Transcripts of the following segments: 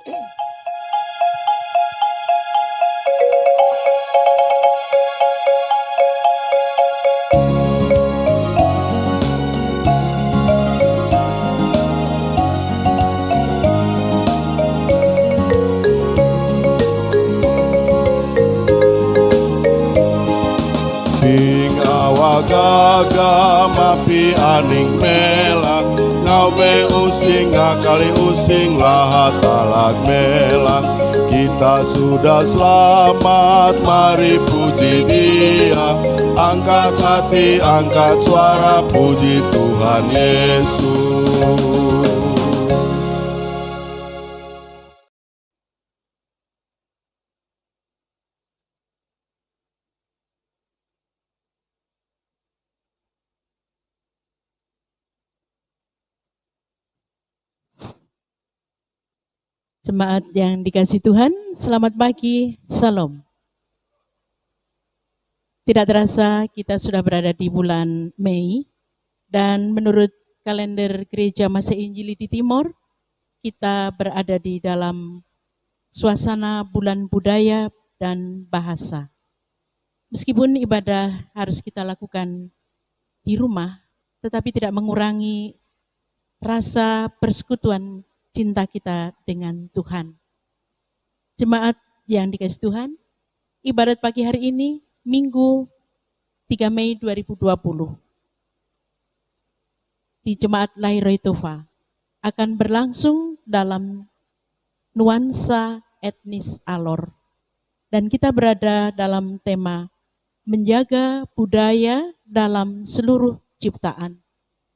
Ing awak gaga mapi aning melang ngau be using ngakali using lahat talak melang. Kita sudah selamat, mari puji Dia. Angkat hati, angkat suara, puji Tuhan Yesus. Jemaat yang dikasihi Tuhan, selamat pagi, Salam. Tidak terasa kita sudah berada di bulan Mei, dan menurut kalender Gereja Masehi Injili di Timor, kita berada di dalam suasana bulan budaya dan bahasa. Meskipun ibadah harus kita lakukan di rumah, tetapi tidak mengurangi rasa persekutuan cinta kita dengan Tuhan. Jemaat yang dikasihi Tuhan, ibadat pagi hari ini, Minggu 3 Mei 2020, di Jemaat Lahiroi Tova, akan berlangsung dalam nuansa etnis Alor. Dan kita berada dalam tema menjaga budaya dalam seluruh ciptaan.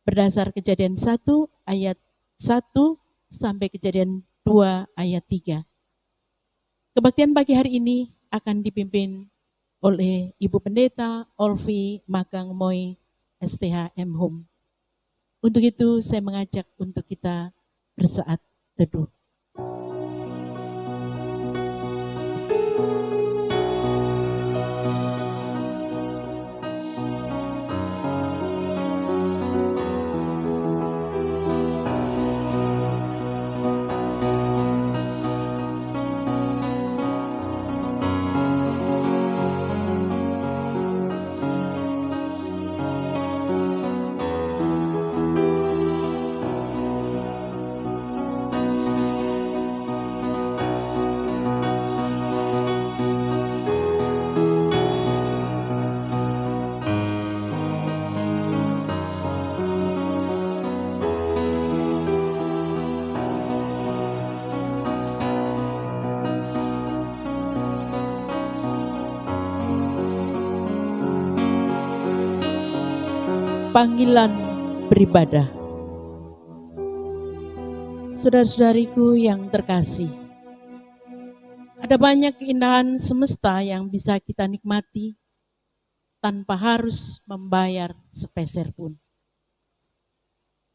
Berdasar Kejadian 1 ayat 1 sampai Kejadian 2 ayat 3. Kebaktian pagi hari ini akan dipimpin oleh Ibu Pendeta Olvi Makang Moy STHM Home. Untuk itu saya mengajak untuk kita bersaat teduh. Panggilan beribadah. Saudara-saudariku yang terkasih, ada banyak keindahan semesta yang bisa kita nikmati tanpa harus membayar sepeser pun.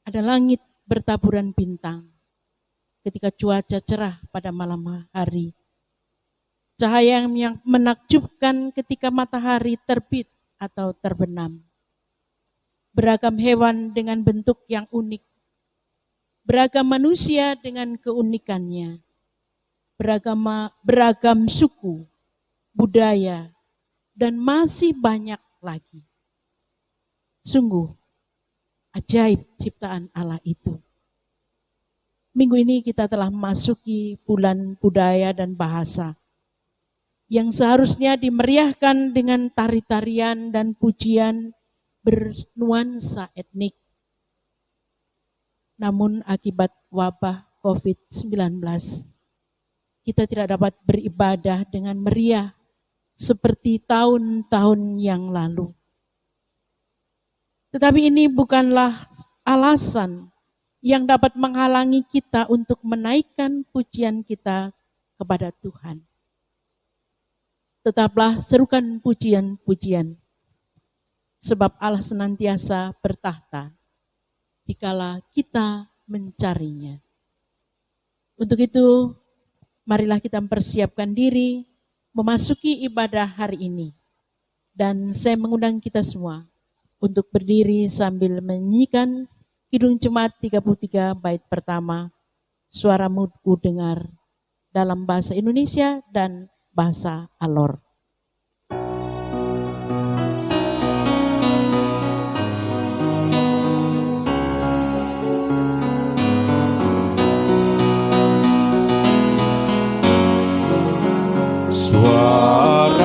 Ada langit bertaburan bintang ketika cuaca cerah pada malam hari. Cahaya yang menakjubkan ketika matahari terbit atau terbenam. Beragam hewan dengan bentuk yang unik, beragam manusia dengan keunikannya, beragam suku, budaya, dan masih banyak lagi. Sungguh ajaib ciptaan Allah itu. Minggu ini kita telah memasuki bulan budaya dan bahasa, yang seharusnya dimeriahkan dengan tari-tarian dan pujian bernuansa etnik. Namun akibat wabah COVID-19, kita tidak dapat beribadah dengan meriah seperti tahun-tahun yang lalu. Tetapi ini bukanlah alasan yang dapat menghalangi kita untuk menaikkan pujian kita kepada Tuhan. Tetaplah serukan pujian-pujian, sebab Allah senantiasa bertahta dikala kita mencarinya. Untuk itu, marilah kita mempersiapkan diri memasuki ibadah hari ini. Dan saya mengundang kita semua untuk berdiri sambil menyanyikan Kidung Jemaat 33 bait pertama, Suaramu ku dengar dalam bahasa Indonesia dan bahasa Alor.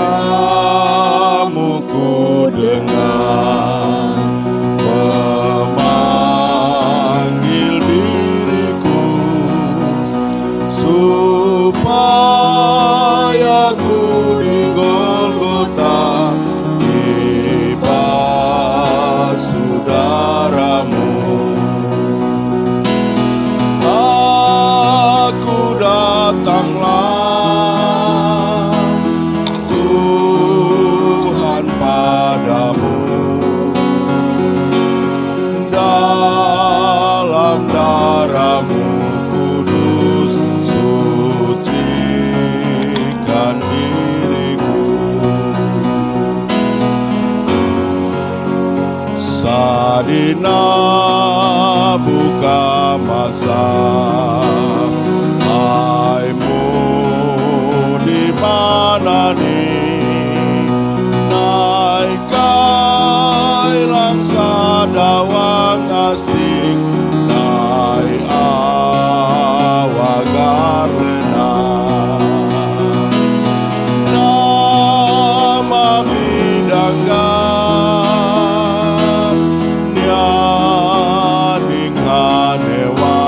Suaramu ku dengar memanggil diriku supaya ku di Golgota tiba saudaramu. Aku datanglah padamu, dalam darah-Mu kudus sucikan diriku. Sadina buka masa, Hai-Mu di mana nih? Naikai langsa dawang asing, nai awagar lena. Nama midanggap nyaning hanewa.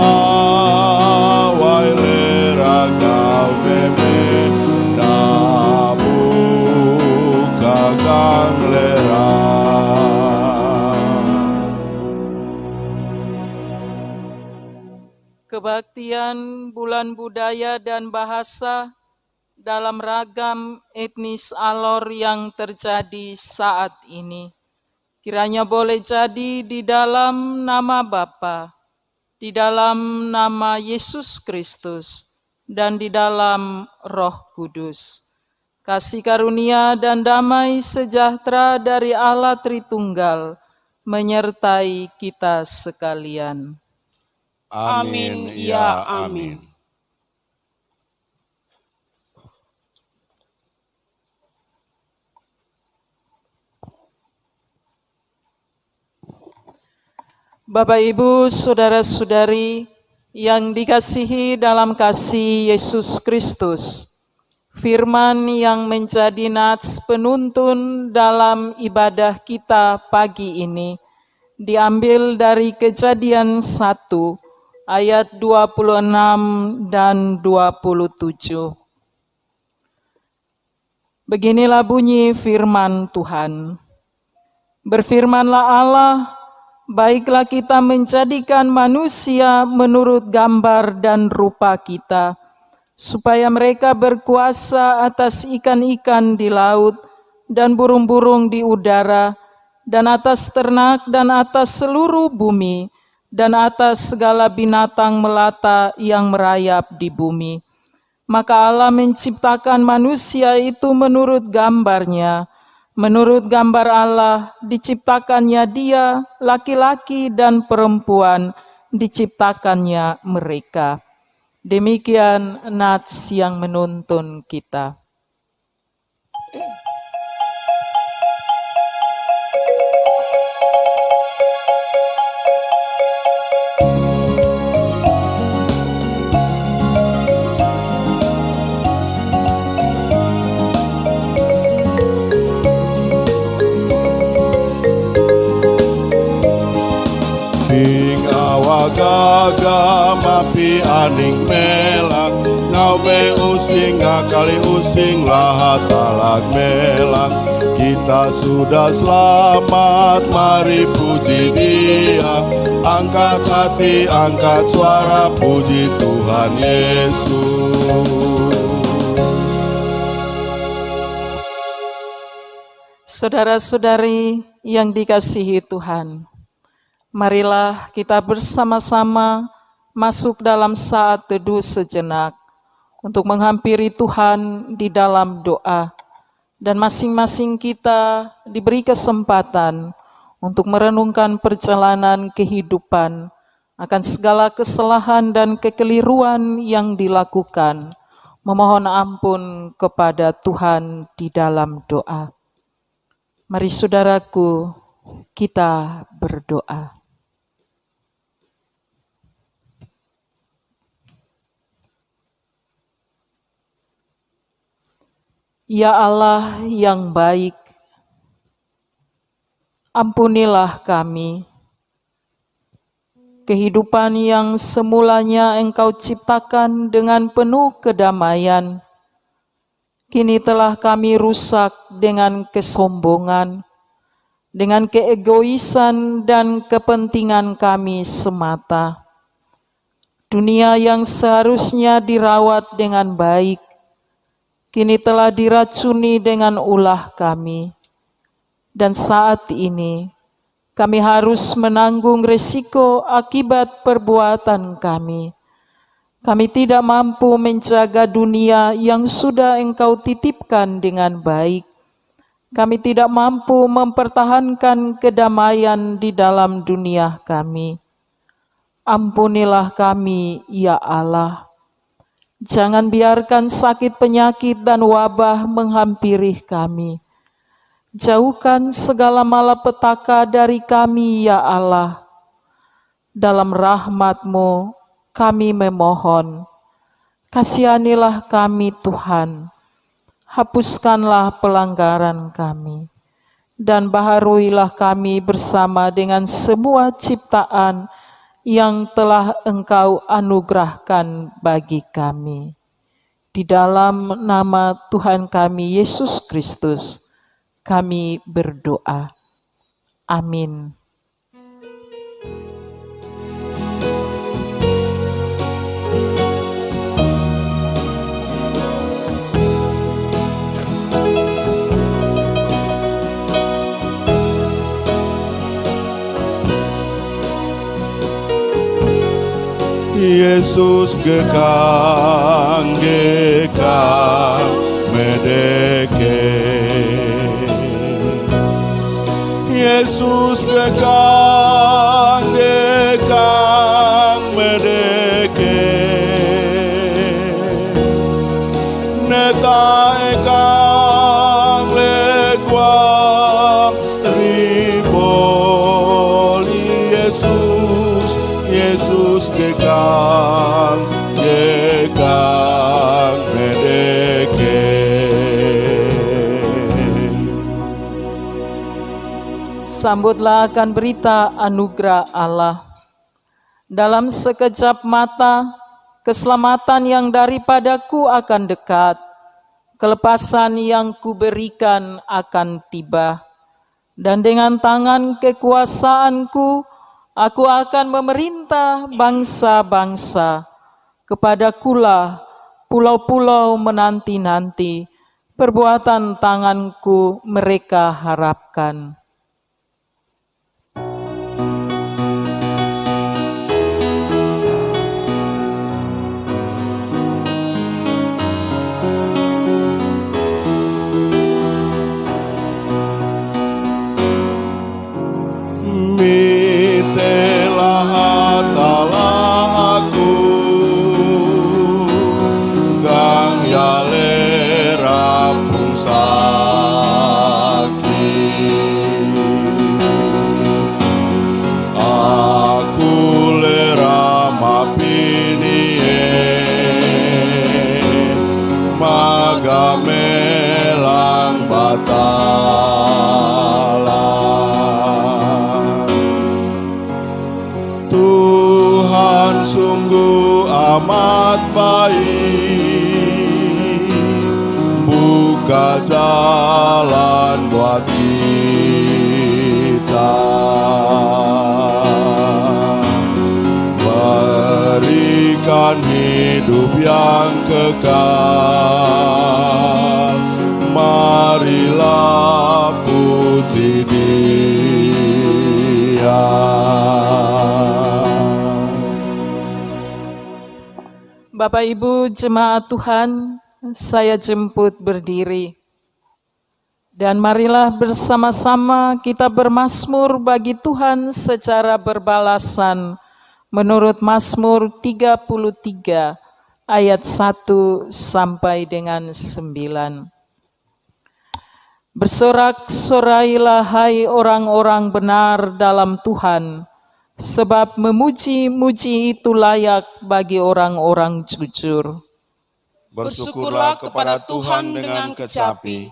Awai leragau meme Kebaktian Bulan Budaya dan Bahasa dalam ragam etnis Alor yang terjadi saat ini. Kiranya boleh jadi di dalam nama Bapa, di dalam nama Yesus Kristus, dan di dalam Roh Kudus. Kasih karunia dan damai sejahtera dari Allah Tritunggal menyertai kita sekalian. Amin, ya amin. Bapak, Ibu, Saudara-saudari yang dikasihi dalam kasih Yesus Kristus, firman yang menjadi nats penuntun dalam ibadah kita pagi ini diambil dari Kejadian 1 ayat 26 dan 27. Beginilah bunyi firman Tuhan. Berfirmanlah Allah, baiklah kita menjadikan manusia menurut gambar dan rupa kita, supaya mereka berkuasa atas ikan-ikan di laut dan burung-burung di udara, dan atas ternak dan atas seluruh bumi, dan atas segala binatang melata yang merayap di bumi. Maka Allah menciptakan manusia itu menurut gambarnya. Menurut gambar Allah diciptakannya dia, laki-laki dan perempuan diciptakannya mereka. Demikian nats yang menuntun kita. Sing awagaga mapi aning melak, ngau be using kali using lahat talag melak. Kita sudah selamat, mari puji Dia. Angkat hati, angkat suara, puji Tuhan Yesus. Saudara-saudari yang dikasihi Tuhan, marilah kita bersama-sama masuk dalam saat teduh sejenak untuk menghampiri Tuhan di dalam doa. Dan masing-masing kita diberi kesempatan untuk merenungkan perjalanan kehidupan akan segala kesalahan dan kekeliruan yang dilakukan, memohon ampun kepada Tuhan di dalam doa. Mari saudaraku, kita berdoa. Ya Allah yang baik, ampunilah kami. Kehidupan yang semulanya Engkau ciptakan dengan penuh kedamaian, kini telah kami rusak dengan kesombongan, dengan keegoisan dan kepentingan kami semata. Dunia yang seharusnya dirawat dengan baik, kini telah diracuni dengan ulah kami. Dan saat ini, kami harus menanggung risiko akibat perbuatan kami. Kami tidak mampu menjaga dunia yang sudah Engkau titipkan dengan baik. Kami tidak mampu mempertahankan kedamaian di dalam dunia kami. Ampunilah kami, ya Allah. Jangan biarkan sakit penyakit dan wabah menghampiri kami. Jauhkan segala malapetaka dari kami, ya Allah. Dalam rahmat-Mu kami memohon. Kasihanilah kami, Tuhan. Hapuskanlah pelanggaran kami. Dan baharuilah kami bersama dengan semua ciptaan yang telah Engkau anugerahkan bagi kami. Di dalam nama Tuhan kami, Yesus Kristus, kami berdoa. Amin. Yesus gekang medeke. Yesus gekang medeke. Neta ekang legwa riboli Yesus. Yesus gekang medeke. Sambutlah akan berita anugerah Allah. Dalam sekejap mata, keselamatan yang daripadaku akan dekat. Kelepasan yang kuberikan akan tiba. Dan dengan tangan kekuasaanku, aku akan memerintah bangsa-bangsa. Kepadakulah pulau-pulau menanti-nanti, perbuatan tanganku mereka harapkan. Mitelah hatalah aku, gang yale rapung sakit. Aku lera mapinie, magamelang batala. Tuhan sungguh amat baik, buka jalan buat kita, berikan hidup yang kekal. Marilah puji Dia. Bapak Ibu jemaat Tuhan, saya jemput berdiri. Dan marilah bersama-sama kita bermazmur bagi Tuhan secara berbalasan menurut Mazmur 33 ayat 1 sampai dengan 9. Bersorak-sorailah hai orang-orang benar dalam Tuhan, sebab memuji-muji itu layak bagi orang-orang jujur. Bersyukurlah kepada Tuhan dengan kecapi,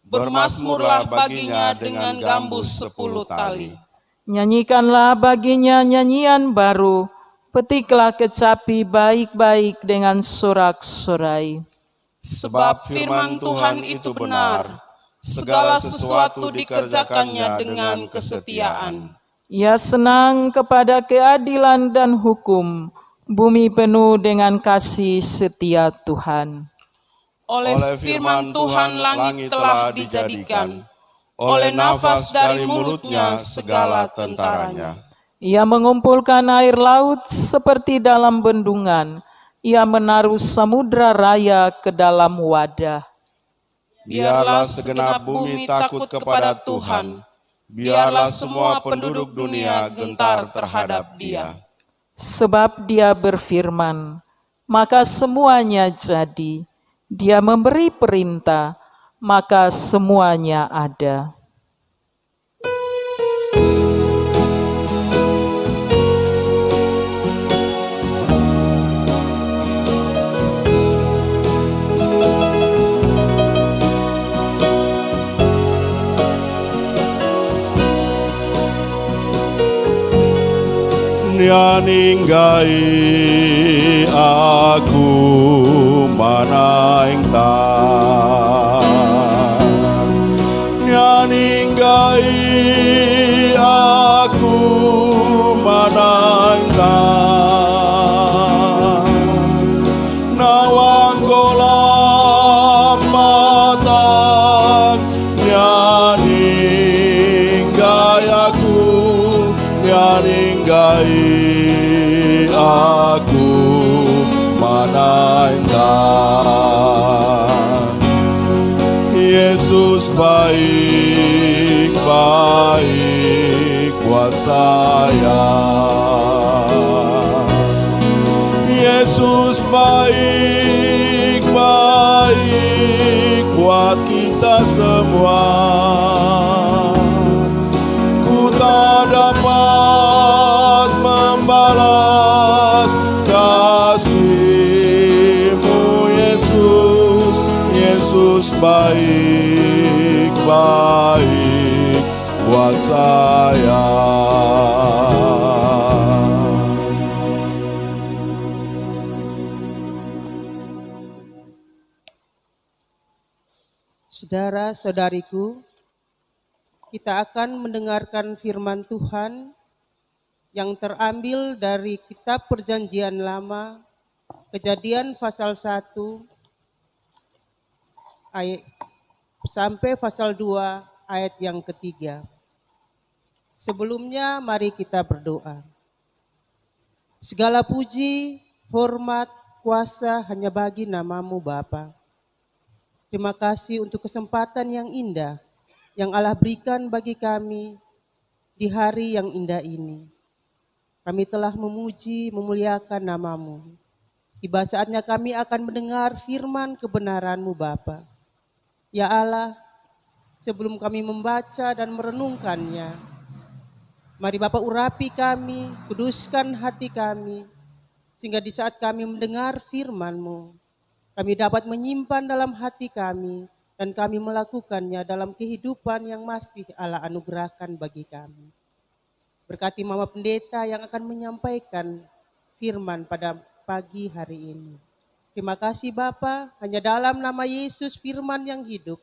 bermazmurlah baginya dengan gambus 10 tali. Nyanyikanlah baginya nyanyian baru, petiklah kecapi baik-baik dengan sorak-sorai. Sebab firman Tuhan itu benar, segala sesuatu dikerjakannya dengan kesetiaan. Ia senang kepada keadilan dan hukum, bumi penuh dengan kasih setia Tuhan. Oleh firman Tuhan langit telah dijadikan, oleh nafas dari mulutnya segala tentaranya. Ia mengumpulkan air laut seperti dalam bendungan, ia menaruh samudra raya ke dalam wadah. Biarlah segenap bumi takut kepada Tuhan, biarlah semua penduduk dunia gentar terhadap Dia. Sebab Dia berfirman, maka semuanya jadi. Dia memberi perintah, maka semuanya ada. Nyaninggai aku manaing tan, nyaninggai aku manaing tan, nawang golam matang, nyaninggai aku, nyaninggai aku manaintan. Yesus baik-baik buat saya. Yesus baik-baik buat kita semua. Ku tak dapat membalas kasih-Mu Yesus. Yesus baik-baik buat saya. Saudara-saudariku, kita akan mendengarkan firman Tuhan yang terambil dari kitab Perjanjian Lama, Kejadian pasal 1 ayat sampai pasal 2 ayat yang ketiga. Sebelumnya mari kita berdoa. Segala puji, hormat, kuasa hanya bagi nama-Mu Bapa. Terima kasih untuk kesempatan yang indah yang Allah berikan bagi kami di hari yang indah ini. Kami telah memuji, memuliakan nama-Mu. Tiba saatnya kami akan mendengar firman kebenaran-Mu Bapa. Ya Allah, sebelum kami membaca dan merenungkannya, mari Bapa urapi kami, kuduskan hati kami, sehingga di saat kami mendengar firman-Mu, kami dapat menyimpan dalam hati kami, dan kami melakukannya dalam kehidupan yang masih Allah anugerahkan bagi kami. Berkati Mama Pendeta yang akan menyampaikan firman pada pagi hari ini. Terima kasih Bapa, hanya dalam nama Yesus firman yang hidup,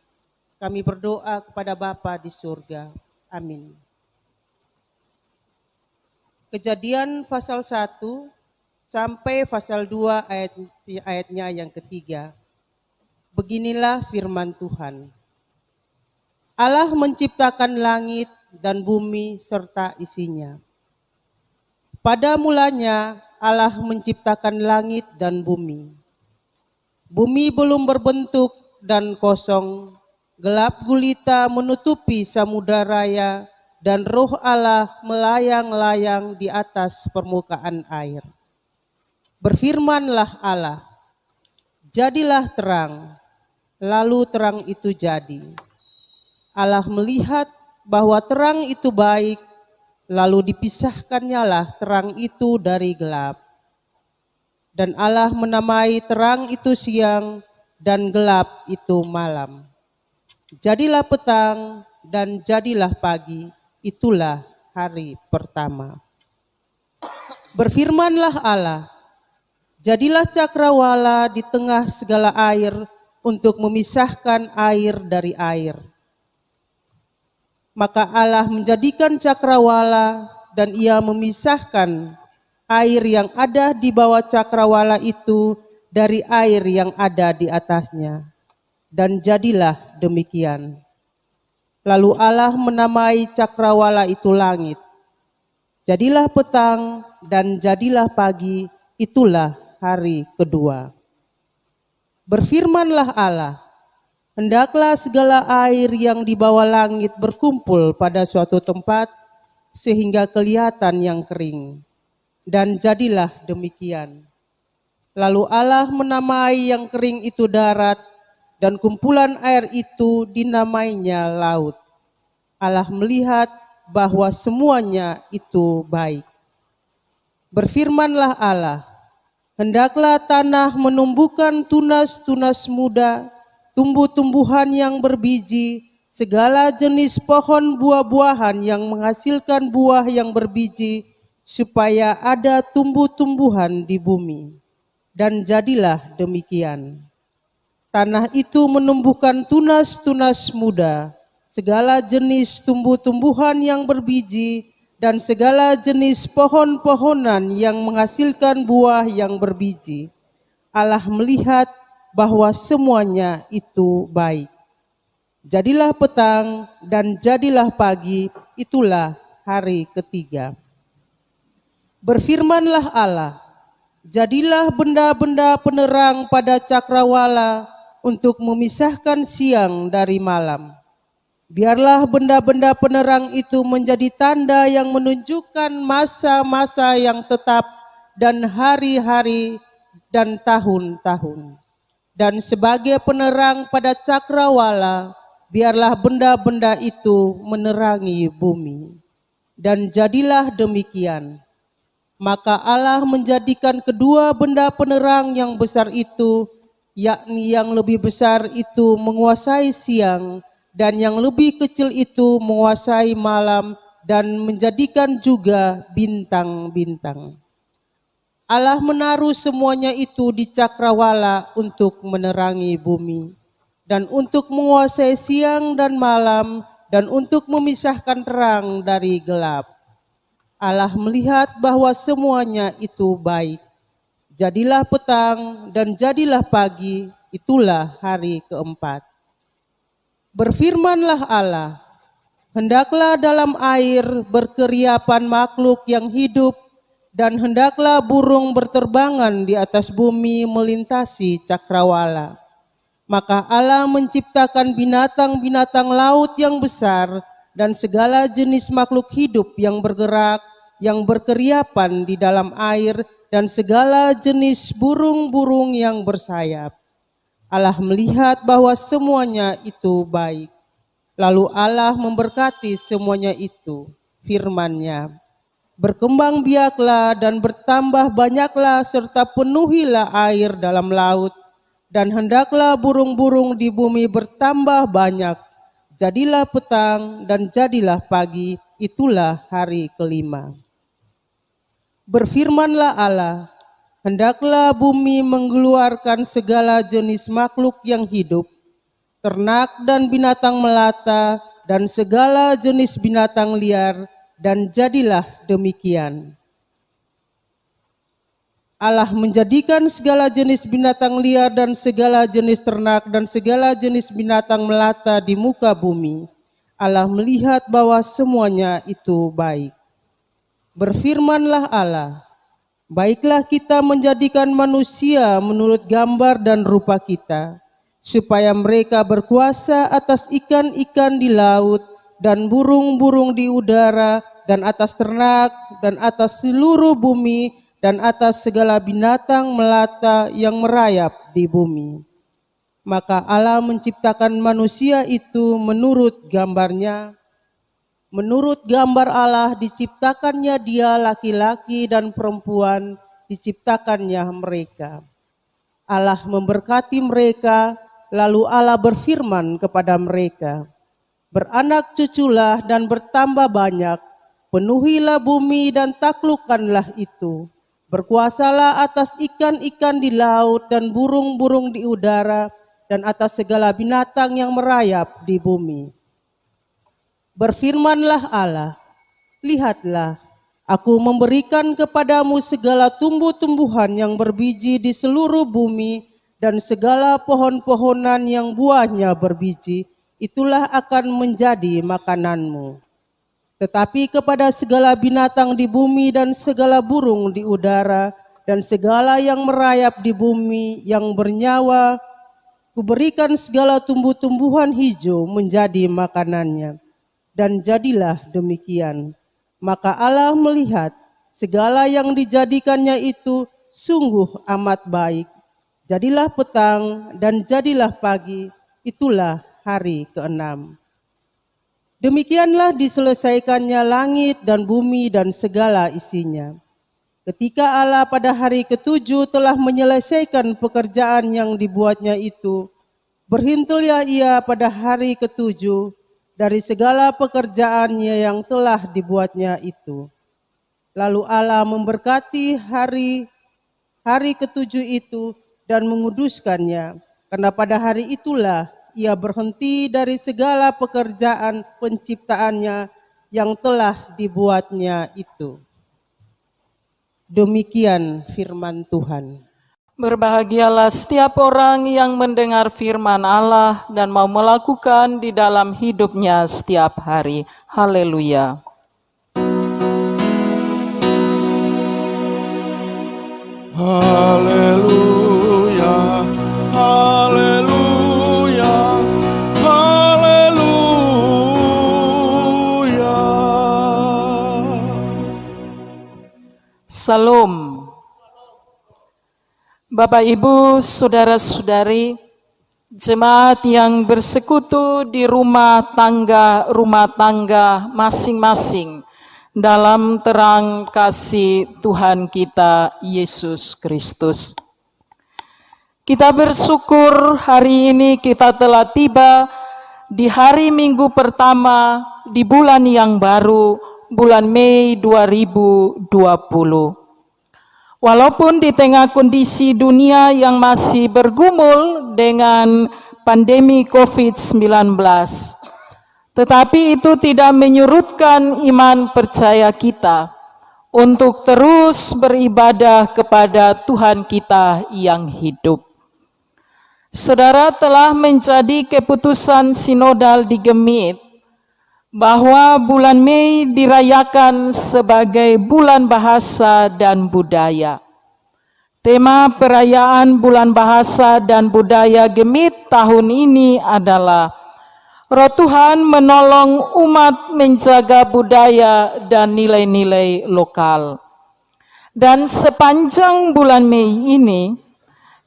kami berdoa kepada Bapa di surga. Amin. Kejadian pasal 1 sampai pasal 2 ayatnya yang ketiga. Beginilah firman Tuhan. Allah menciptakan langit dan bumi serta isinya. Pada mulanya Allah menciptakan langit dan bumi. Bumi belum berbentuk dan kosong, gelap gulita menutupi samudra raya, dan roh Allah melayang-layang di atas permukaan air. Berfirmanlah Allah, jadilah terang, lalu terang itu jadi. Allah melihat bahwa terang itu baik, lalu dipisahkannyalah terang itu dari gelap. Dan Allah menamai terang itu siang, dan gelap itu malam. Jadilah petang, dan jadilah pagi, itulah hari pertama. Berfirmanlah Allah, jadilah cakrawala di tengah segala air untuk memisahkan air dari air. Maka Allah menjadikan cakrawala dan ia memisahkan air yang ada di bawah cakrawala itu dari air yang ada di atasnya. Dan jadilah demikian. Lalu Allah menamai cakrawala itu langit. Jadilah petang dan jadilah pagi, itulah hari kedua. Berfirmanlah Allah, hendaklah segala air yang di bawah langit berkumpul pada suatu tempat sehingga kelihatan yang kering. Dan jadilah demikian. Lalu Allah menamai yang kering itu darat, dan kumpulan air itu dinamainya laut. Allah melihat bahwa semuanya itu baik. Berfirmanlah Allah, hendaklah tanah menumbuhkan tunas-tunas muda, tumbuh-tumbuhan yang berbiji, segala jenis pohon buah-buahan yang menghasilkan buah yang berbiji, supaya ada tumbuh-tumbuhan di bumi. Dan jadilah demikian. Tanah itu menumbuhkan tunas-tunas muda, segala jenis tumbuh-tumbuhan yang berbiji, dan segala jenis pohon-pohonan yang menghasilkan buah yang berbiji. Allah melihat bahwa semuanya itu baik. Jadilah petang dan jadilah pagi, itulah hari ketiga. Berfirmanlah Allah, jadilah benda-benda penerang pada cakrawala untuk memisahkan siang dari malam. Biarlah benda-benda penerang itu menjadi tanda yang menunjukkan masa-masa yang tetap dan hari-hari dan tahun-tahun. Dan sebagai penerang pada cakrawala, biarlah benda-benda itu menerangi bumi. Dan jadilah demikian. Maka Allah menjadikan kedua benda penerang yang besar itu, yakni yang lebih besar itu menguasai siang, dan yang lebih kecil itu menguasai malam, dan menjadikan juga bintang-bintang. Allah menaruh semuanya itu di cakrawala untuk menerangi bumi, dan untuk menguasai siang dan malam, dan untuk memisahkan terang dari gelap. Allah melihat bahwa semuanya itu baik. Jadilah petang dan jadilah pagi, itulah hari keempat. Berfirmanlah Allah, hendaklah dalam air berkeriapan makhluk yang hidup, dan hendaklah burung berterbangan di atas bumi melintasi cakrawala. Maka Allah menciptakan binatang-binatang laut yang besar, dan segala jenis makhluk hidup yang bergerak, yang berkeriapan di dalam air, dan segala jenis burung-burung yang bersayap. Allah melihat bahwa semuanya itu baik. Lalu Allah memberkati semuanya itu, firman-Nya, berkembang biaklah dan bertambah banyaklah serta penuhilah air dalam laut, dan hendaklah burung-burung di bumi bertambah banyak. Jadilah petang dan jadilah pagi, itulah hari kelima. Berfirmanlah Allah, hendaklah bumi mengeluarkan segala jenis makhluk yang hidup, ternak dan binatang melata, dan segala jenis binatang liar, dan jadilah demikian. Allah menjadikan segala jenis binatang liar dan segala jenis ternak dan segala jenis binatang melata di muka bumi. Allah melihat bahwa semuanya itu baik. Berfirmanlah Allah, baiklah kita menjadikan manusia menurut gambar dan rupa kita, supaya mereka berkuasa atas ikan-ikan di laut dan burung-burung di udara, dan atas ternak, dan atas seluruh bumi, dan atas segala binatang melata yang merayap di bumi. Maka Allah menciptakan manusia itu menurut gambarnya. Menurut gambar Allah diciptakannya dia, laki-laki dan perempuan diciptakannya mereka. Allah memberkati mereka, lalu Allah berfirman kepada mereka, "Beranak cuculah dan bertambah banyak, penuhilah bumi dan taklukkanlah itu. Berkuasalah atas ikan-ikan di laut dan burung-burung di udara, dan atas segala binatang yang merayap di bumi." Berfirmanlah Allah, "Lihatlah, aku memberikan kepadamu segala tumbuh-tumbuhan yang berbiji di seluruh bumi, dan segala pohon-pohonan yang buahnya berbiji, itulah akan menjadi makananmu. Tetapi kepada segala binatang di bumi dan segala burung di udara, dan segala yang merayap di bumi yang bernyawa, kuberikan segala tumbuh-tumbuhan hijau menjadi makanannya." Dan jadilah demikian. Maka Allah melihat segala yang dijadikannya itu sungguh amat baik. Jadilah petang dan jadilah pagi, itulah hari ke-6. Demikianlah diselesaikannya langit dan bumi dan segala isinya. Ketika Allah pada hari ke-7 telah menyelesaikan pekerjaan yang dibuatnya itu, berhentilah ia pada hari ke-7 dari segala pekerjaannya yang telah dibuatnya itu. Lalu Allah memberkati hari ke-7 itu dan menguduskannya, karena pada hari itulah ia berhenti dari segala pekerjaan penciptaannya yang telah dibuatnya itu. Demikian firman Tuhan. Berbahagialah setiap orang yang mendengar firman Allah dan mau melakukan di dalam hidupnya setiap hari. Haleluya. Haleluya, haleluya, haleluya. Salam. Bapak, Ibu, saudara-saudari, jemaat yang bersekutu di rumah tangga masing-masing dalam terang kasih Tuhan kita Yesus Kristus. Kita bersyukur hari ini kita telah tiba di hari Minggu pertama di bulan yang baru, bulan Mei 2020. Walaupun di tengah kondisi dunia yang masih bergumul dengan pandemi COVID-19, tetapi itu tidak menyurutkan iman percaya kita untuk terus beribadah kepada Tuhan kita yang hidup. Saudara, telah menjadi keputusan sinodal di Gemit bahwa bulan Mei dirayakan sebagai bulan bahasa dan budaya. Tema perayaan bulan bahasa dan budaya Gemit tahun ini adalah Roh Tuhan menolong umat menjaga budaya dan nilai-nilai lokal. Dan sepanjang bulan Mei ini,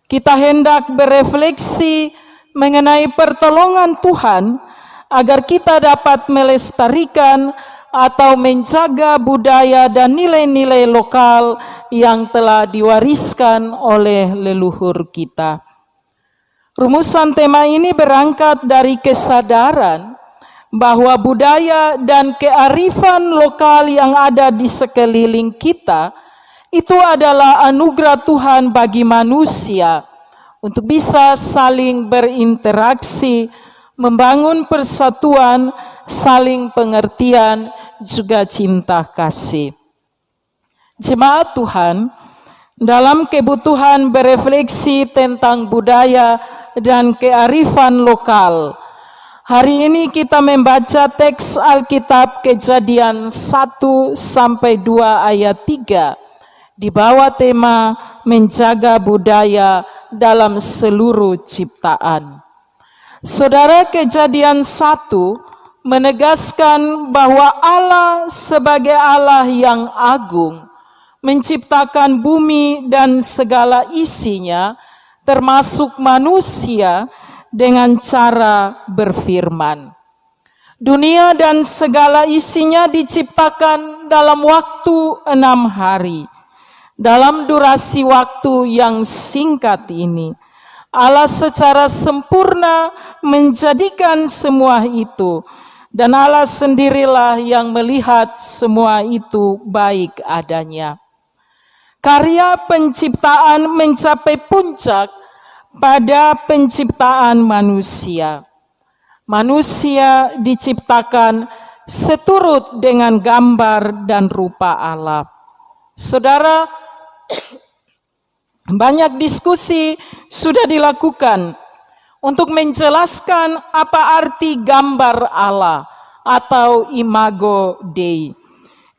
kita hendak berefleksi mengenai pertolongan Tuhan agar kita dapat melestarikan atau menjaga budaya dan nilai-nilai lokal yang telah diwariskan oleh leluhur kita. Rumusan tema ini berangkat dari kesadaran bahwa budaya dan kearifan lokal yang ada di sekeliling kita itu adalah anugerah Tuhan bagi manusia untuk bisa saling berinteraksi, membangun persatuan, saling pengertian, juga cinta kasih. Jemaat Tuhan, dalam kebutuhan berefleksi tentang budaya dan kearifan lokal, hari ini kita membaca teks Alkitab Kejadian 1-2 ayat 3 di bawah tema menjaga budaya dalam seluruh ciptaan. Saudara, Kejadian 1 menegaskan bahwa Allah sebagai Allah yang agung menciptakan bumi dan segala isinya, termasuk manusia, dengan cara berfirman. Dunia dan segala isinya diciptakan dalam waktu 6 hari. Dalam durasi waktu yang singkat ini, Allah secara sempurna menjadikan semua itu, dan Allah sendirilah yang melihat semua itu baik adanya. Karya penciptaan mencapai puncak pada penciptaan manusia. Manusia diciptakan seturut dengan gambar dan rupa Allah. Saudara, banyak diskusi sudah dilakukan untuk menjelaskan apa arti gambar Allah atau imago Dei.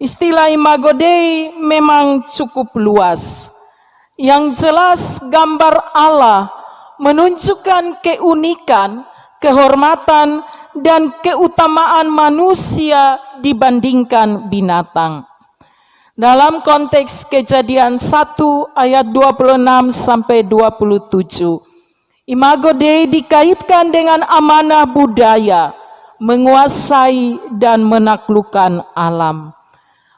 Istilah imago Dei memang cukup luas. Yang jelas gambar Allah menunjukkan keunikan, kehormatan, dan keutamaan manusia dibandingkan binatang. Dalam konteks Kejadian 1 ayat 26 sampai 27, imago Dei dikaitkan dengan amanah budaya, menguasai dan menaklukkan alam.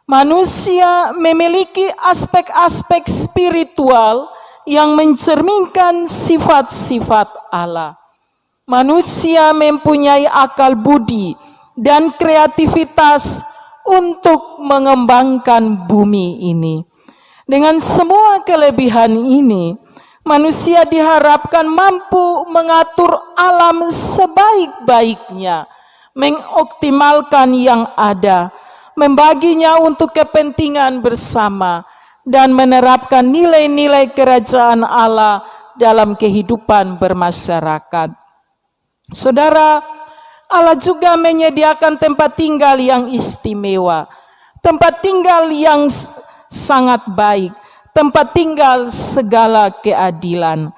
Manusia memiliki aspek-aspek spiritual yang mencerminkan sifat-sifat Allah. Manusia mempunyai akal budi dan kreativitas untuk mengembangkan bumi ini. Dengan semua kelebihan ini, manusia diharapkan mampu mengatur alam sebaik-baiknya, mengoptimalkan yang ada, membaginya untuk kepentingan bersama, dan menerapkan nilai-nilai kerajaan Allah dalam kehidupan bermasyarakat. Saudara, Allah juga menyediakan tempat tinggal yang istimewa, tempat tinggal yang sangat baik, tempat tinggal segala keadilan.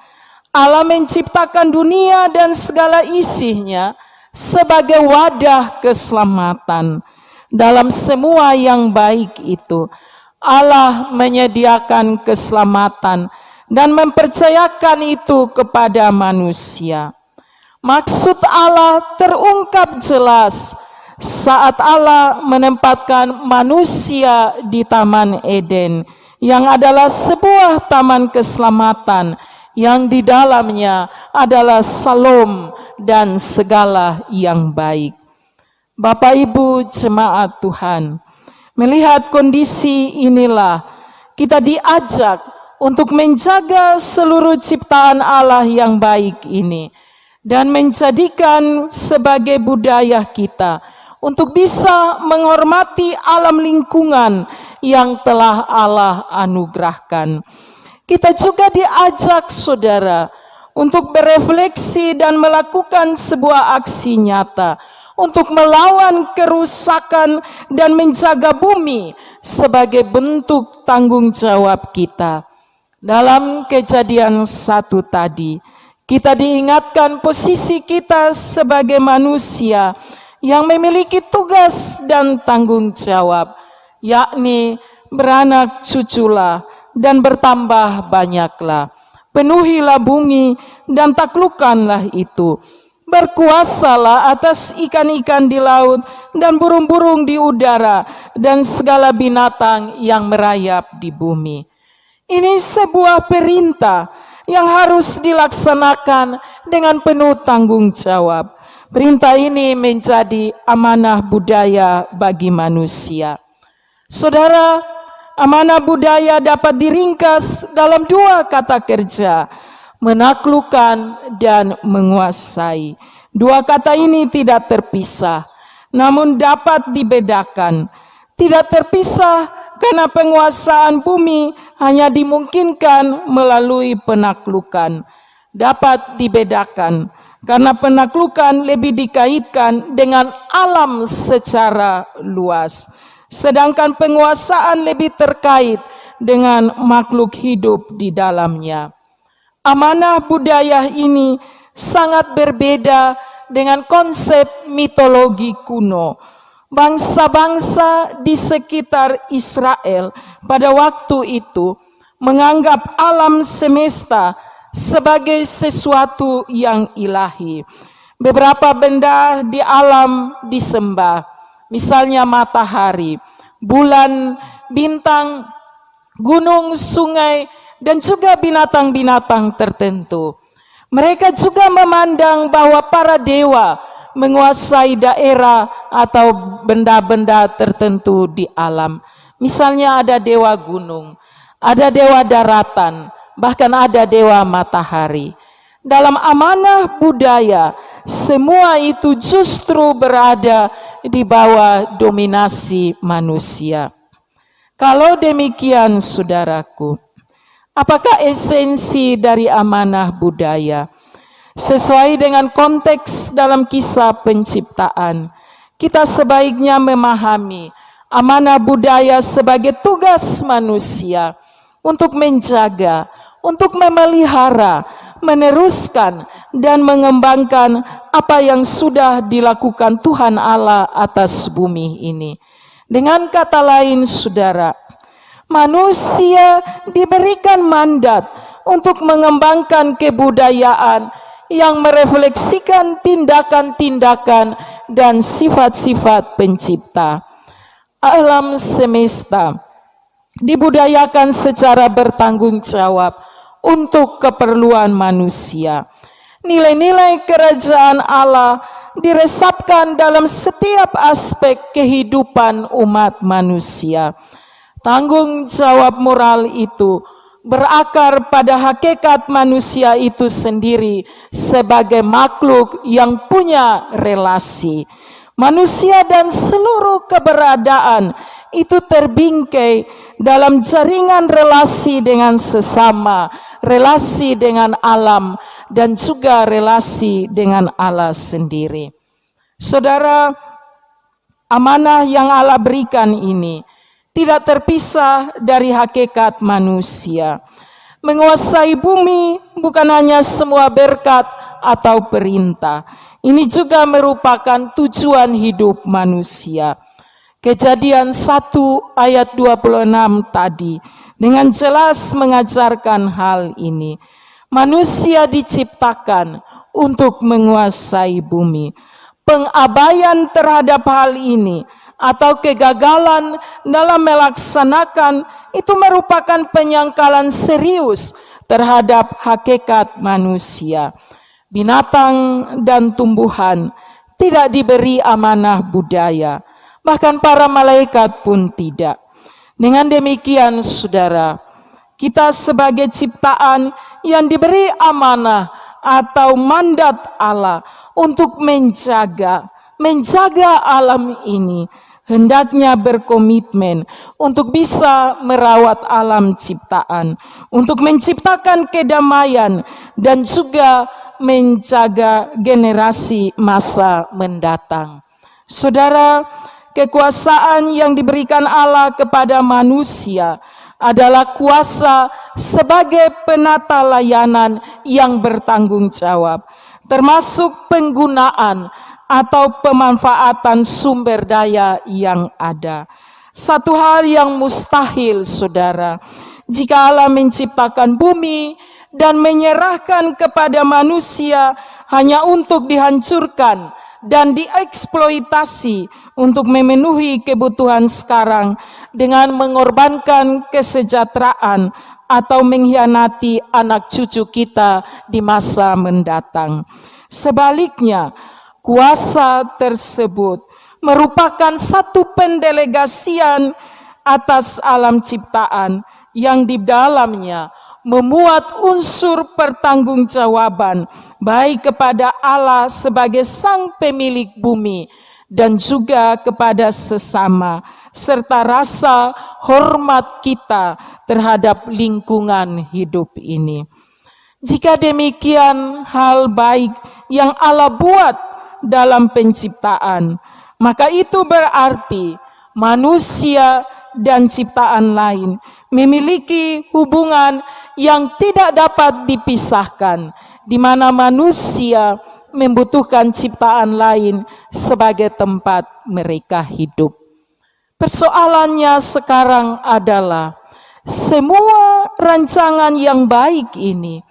Allah menciptakan dunia dan segala isinya sebagai wadah keselamatan. Dalam semua yang baik itu, Allah menyediakan keselamatan dan mempercayakan itu kepada manusia. Maksud Allah terungkap jelas saat Allah menempatkan manusia di Taman Eden, yang adalah sebuah taman keselamatan yang di dalamnya adalah Salom dan segala yang baik. Bapak Ibu jemaat Tuhan, melihat kondisi inilah kita diajak untuk menjaga seluruh ciptaan Allah yang baik ini dan menjadikan sebagai budaya kita untuk bisa menghormati alam lingkungan yang telah Allah anugerahkan. Kita juga diajak, saudara, untuk berefleksi dan melakukan sebuah aksi nyata untuk melawan kerusakan dan menjaga bumi sebagai bentuk tanggung jawab kita. Dalam Kejadian 1 tadi, kita diingatkan posisi kita sebagai manusia yang memiliki tugas dan tanggung jawab, yakni beranak cuculah dan bertambah banyaklah. Penuhilah bumi dan taklukkanlah itu. Berkuasalah atas ikan-ikan di laut dan burung-burung di udara dan segala binatang yang merayap di bumi. Ini sebuah perintah yang harus dilaksanakan dengan penuh tanggung jawab. Perintah ini menjadi amanah budaya bagi manusia. Saudara, amanah budaya dapat diringkas dalam 2 kata kerja: menaklukkan dan menguasai. 2 kata ini tidak terpisah, namun dapat dibedakan. Tidak terpisah karena penguasaan bumi hanya dimungkinkan melalui penaklukan. Dapat dibedakan karena penaklukan lebih dikaitkan dengan alam secara luas, sedangkan penguasaan lebih terkait dengan makhluk hidup di dalamnya. Amanah budaya ini sangat berbeda dengan konsep mitologi kuno. Bangsa-bangsa di sekitar Israel pada waktu itu menganggap alam semesta sebagai sesuatu yang ilahi. Beberapa benda di alam disembah, misalnya matahari, bulan, bintang, gunung, sungai, dan juga binatang-binatang tertentu. Mereka juga memandang bahwa para dewa menguasai daerah atau benda-benda tertentu di alam. Misalnya ada dewa gunung, ada dewa daratan, bahkan ada dewa matahari. Dalam amanah budaya, semua itu justru berada di bawah dominasi manusia. Kalau demikian, saudaraku, apakah esensi dari amanah budaya? Sesuai dengan konteks dalam kisah penciptaan, kita sebaiknya memahami amanah budaya sebagai tugas manusia untuk menjaga, untuk memelihara, meneruskan, dan mengembangkan apa yang sudah dilakukan Tuhan Allah atas bumi ini. Dengan kata lain, saudara, manusia diberikan mandat untuk mengembangkan kebudayaan yang merefleksikan tindakan-tindakan dan sifat-sifat pencipta. Alam semesta dibudayakan secara bertanggung jawab untuk keperluan manusia. Nilai-nilai kerajaan Allah diresapkan dalam setiap aspek kehidupan umat manusia. Tanggung jawab moral itu berakar pada hakikat manusia itu sendiri sebagai makhluk yang punya relasi. Manusia dan seluruh keberadaan itu terbingkai dalam jaringan relasi dengan sesama, relasi dengan alam, dan juga relasi dengan Allah sendiri. Saudara, amanah yang Allah berikan ini tidak terpisah dari hakikat manusia. Menguasai bumi bukan hanya semua berkat atau perintah. Ini juga merupakan tujuan hidup manusia. Kejadian 1 ayat 26 tadi dengan jelas mengajarkan hal ini. Manusia diciptakan untuk menguasai bumi. Pengabaian terhadap hal ini atau kegagalan dalam melaksanakan itu merupakan penyangkalan serius terhadap hakikat manusia. Binatang dan tumbuhan tidak diberi amanah budaya, bahkan para malaikat pun tidak. Dengan demikian, saudara, kita sebagai ciptaan yang diberi amanah atau mandat Allah untuk menjaga alam ini, hendaknya berkomitmen untuk bisa merawat alam ciptaan, untuk menciptakan kedamaian dan juga menjaga generasi masa mendatang. Saudara, kekuasaan yang diberikan Allah kepada manusia adalah kuasa sebagai penata layanan yang bertanggung jawab, termasuk penggunaan atau pemanfaatan sumber daya yang ada. Satu hal yang mustahil, saudara, jika Allah menciptakan bumi dan menyerahkan kepada manusia hanya untuk dihancurkan dan dieksploitasi untuk memenuhi kebutuhan sekarang dengan mengorbankan kesejahteraan atau mengkhianati anak cucu kita di masa mendatang. Sebaliknya, kuasa tersebut merupakan satu pendelegasian atas alam ciptaan yang di dalamnya memuat unsur pertanggungjawaban baik kepada Allah sebagai sang pemilik bumi dan juga kepada sesama, serta rasa hormat kita terhadap lingkungan hidup ini. Jika demikian hal baik yang Allah buat dalam penciptaan, maka itu berarti manusia dan ciptaan lain memiliki hubungan yang tidak dapat dipisahkan, di mana manusia membutuhkan ciptaan lain sebagai tempat mereka hidup. Persoalannya sekarang adalah semua rancangan yang baik ini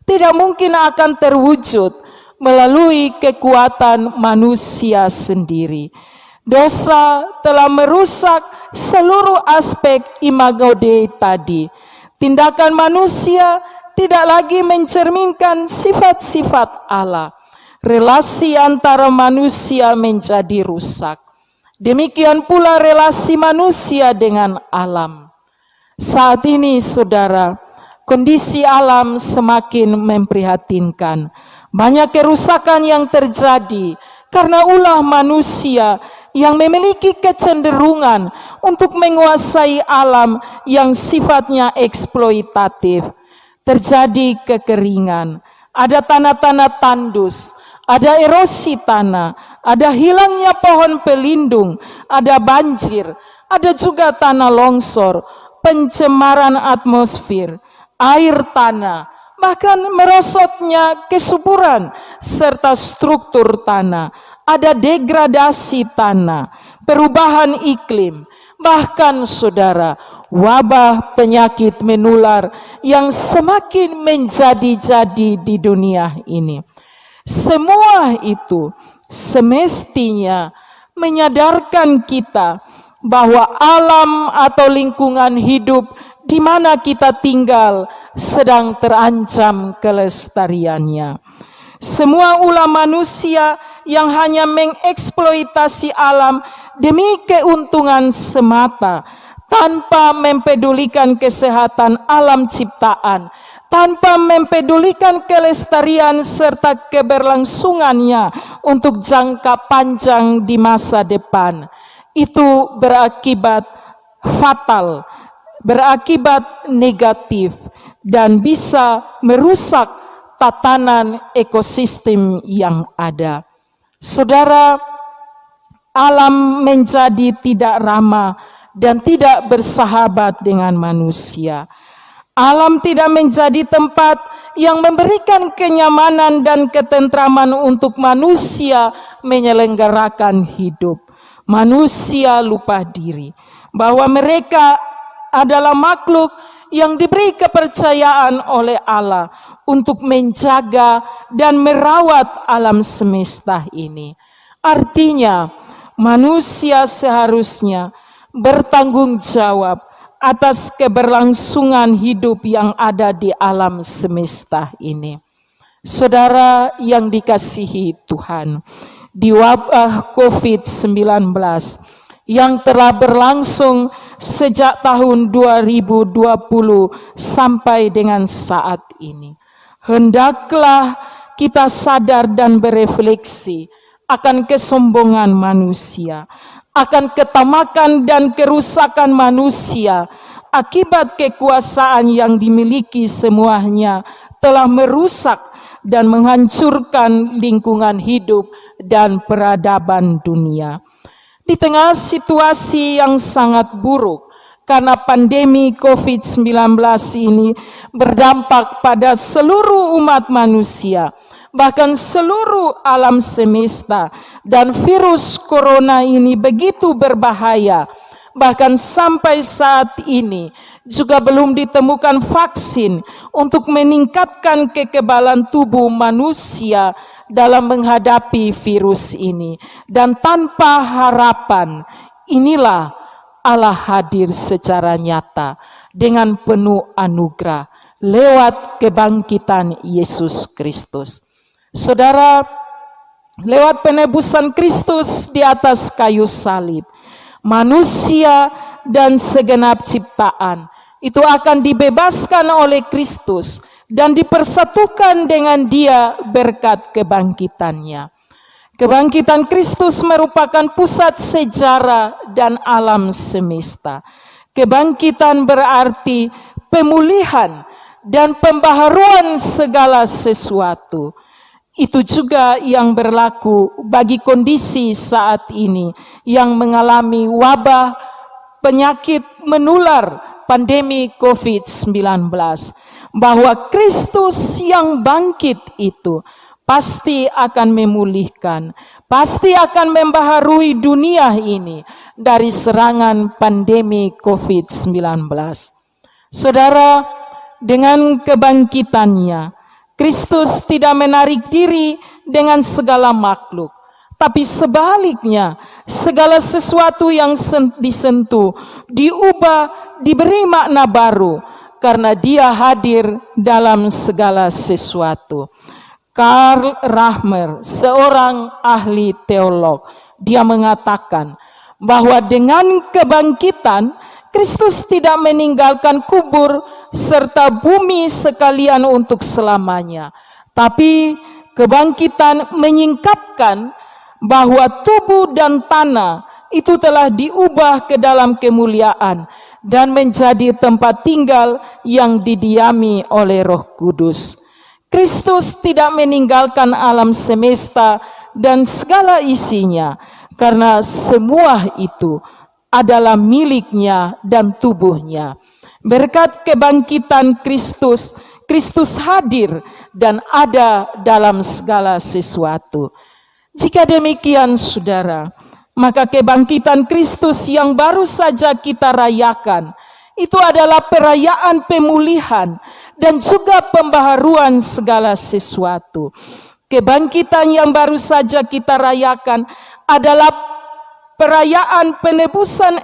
tidak mungkin akan terwujud melalui kekuatan manusia sendiri. Dosa telah merusak seluruh aspek imago Dei tadi. Tindakan manusia tidak lagi mencerminkan sifat-sifat Allah. Relasi antara manusia menjadi rusak. Demikian pula relasi manusia dengan alam. Saat ini, saudara, kondisi alam semakin memprihatinkan. Banyak kerusakan yang terjadi karena ulah manusia yang memiliki kecenderungan untuk menguasai alam yang sifatnya eksploitatif. Terjadi kekeringan, ada tanah-tanah tandus, ada erosi tanah, ada hilangnya pohon pelindung, ada banjir, ada juga tanah longsor, pencemaran atmosfer, air tanah, bahkan merosotnya kesuburan serta struktur tanah, ada degradasi tanah, perubahan iklim, bahkan saudara, wabah penyakit menular yang semakin menjadi-jadi di dunia ini. Semua itu semestinya menyadarkan kita bahwa alam atau lingkungan hidup di mana kita tinggal sedang terancam kelestariannya. Semua ulah manusia yang hanya mengeksploitasi alam demi keuntungan semata, tanpa mempedulikan kesehatan alam ciptaan, tanpa mempedulikan kelestarian serta keberlangsungannya untuk jangka panjang di masa depan. Itu berakibat fatal, berakibat negatif, dan bisa merusak tatanan ekosistem yang ada. Saudara, alam menjadi tidak ramah dan tidak bersahabat dengan manusia. Alam tidak menjadi tempat yang memberikan kenyamanan dan ketentraman untuk manusia menyelenggarakan hidup. Manusia lupa diri bahwa mereka adalah makhluk yang diberi kepercayaan oleh Allah untuk menjaga dan merawat alam semesta ini. Artinya, manusia seharusnya bertanggung jawab atas keberlangsungan hidup yang ada di alam semesta ini. Saudara yang dikasihi Tuhan, di wabah COVID-19 yang telah berlangsung sejak tahun 2020 sampai dengan saat ini, hendaklah kita sadar dan berefleksi akan kesombongan manusia, akan ketamakan dan kerusakan manusia akibat kekuasaan yang dimiliki semuanya telah merusak dan menghancurkan lingkungan hidup dan peradaban dunia. Di tengah situasi yang sangat buruk karena pandemi COVID-19 ini berdampak pada seluruh umat manusia, bahkan seluruh alam semesta, dan virus corona ini begitu berbahaya. Bahkan sampai saat ini juga belum ditemukan vaksin untuk meningkatkan kekebalan tubuh manusia dalam menghadapi virus ini. Dan tanpa harapan, inilah Allah hadir secara nyata dengan penuh anugerah lewat kebangkitan Yesus Kristus. Saudara, lewat penebusan Kristus di atas kayu salib, manusia dan segenap ciptaan itu akan dibebaskan oleh Kristus dan dipersatukan dengan Dia berkat kebangkitannya. Kebangkitan Kristus merupakan pusat sejarah dan alam semesta. Kebangkitan berarti pemulihan dan pembaharuan segala sesuatu. Itu juga yang berlaku bagi kondisi saat ini yang mengalami wabah penyakit menular pandemi COVID-19. Bahwa Kristus yang bangkit itu pasti akan memulihkan, pasti akan membaharui dunia ini dari serangan pandemi COVID-19. Saudara, dengan kebangkitannya, Kristus tidak menarik diri dengan segala makhluk, tapi sebaliknya, segala sesuatu yang disentuh, diubah, diberi makna baru, karena Dia hadir dalam segala sesuatu. Karl Rahmer, seorang ahli teolog, dia mengatakan bahwa dengan kebangkitan, Kristus tidak meninggalkan kubur serta bumi sekalian untuk selamanya. Tapi kebangkitan menyingkapkan bahwa tubuh dan tanah itu telah diubah ke dalam kemuliaan dan menjadi tempat tinggal yang didiami oleh Roh Kudus. Kristus tidak meninggalkan alam semesta dan segala isinya, karena semua itu adalah miliknya dan tubuhnya. Berkat kebangkitan Kristus, Kristus hadir dan ada dalam segala sesuatu. Jika demikian, saudara, maka kebangkitan Kristus yang baru saja kita rayakan, itu adalah perayaan pemulihan dan juga pembaharuan segala sesuatu. Kebangkitan yang baru saja kita rayakan adalah perayaan penebusan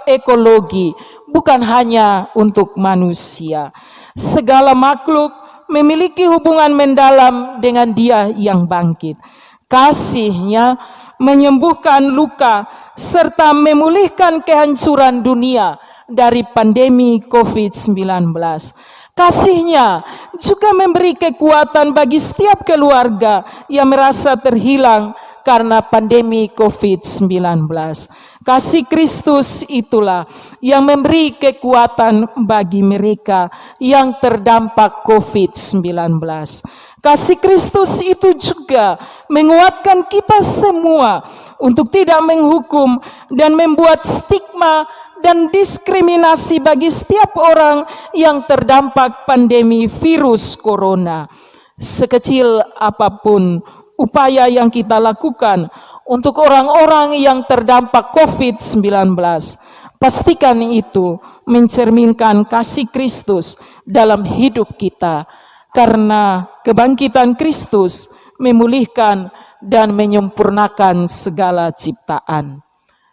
ekologi, bukan hanya untuk manusia. Segala makhluk memiliki hubungan mendalam dengan Dia yang bangkit. Kasih-Nya menyembuhkan luka serta memulihkan kehancuran dunia dari pandemi COVID-19. Kasih-Nya juga memberi kekuatan bagi setiap keluarga yang merasa terhilang karena pandemi COVID-19. Kasih Kristus itulah yang memberi kekuatan bagi mereka yang terdampak COVID-19. Kasih Kristus itu juga menguatkan kita semua untuk tidak menghukum dan membuat stigma dan diskriminasi bagi setiap orang yang terdampak pandemi virus corona. Sekecil apapun upaya yang kita lakukan untuk orang-orang yang terdampak COVID-19, pastikan itu mencerminkan kasih Kristus dalam hidup kita, karena kebangkitan Kristus memulihkan dan menyempurnakan segala ciptaan.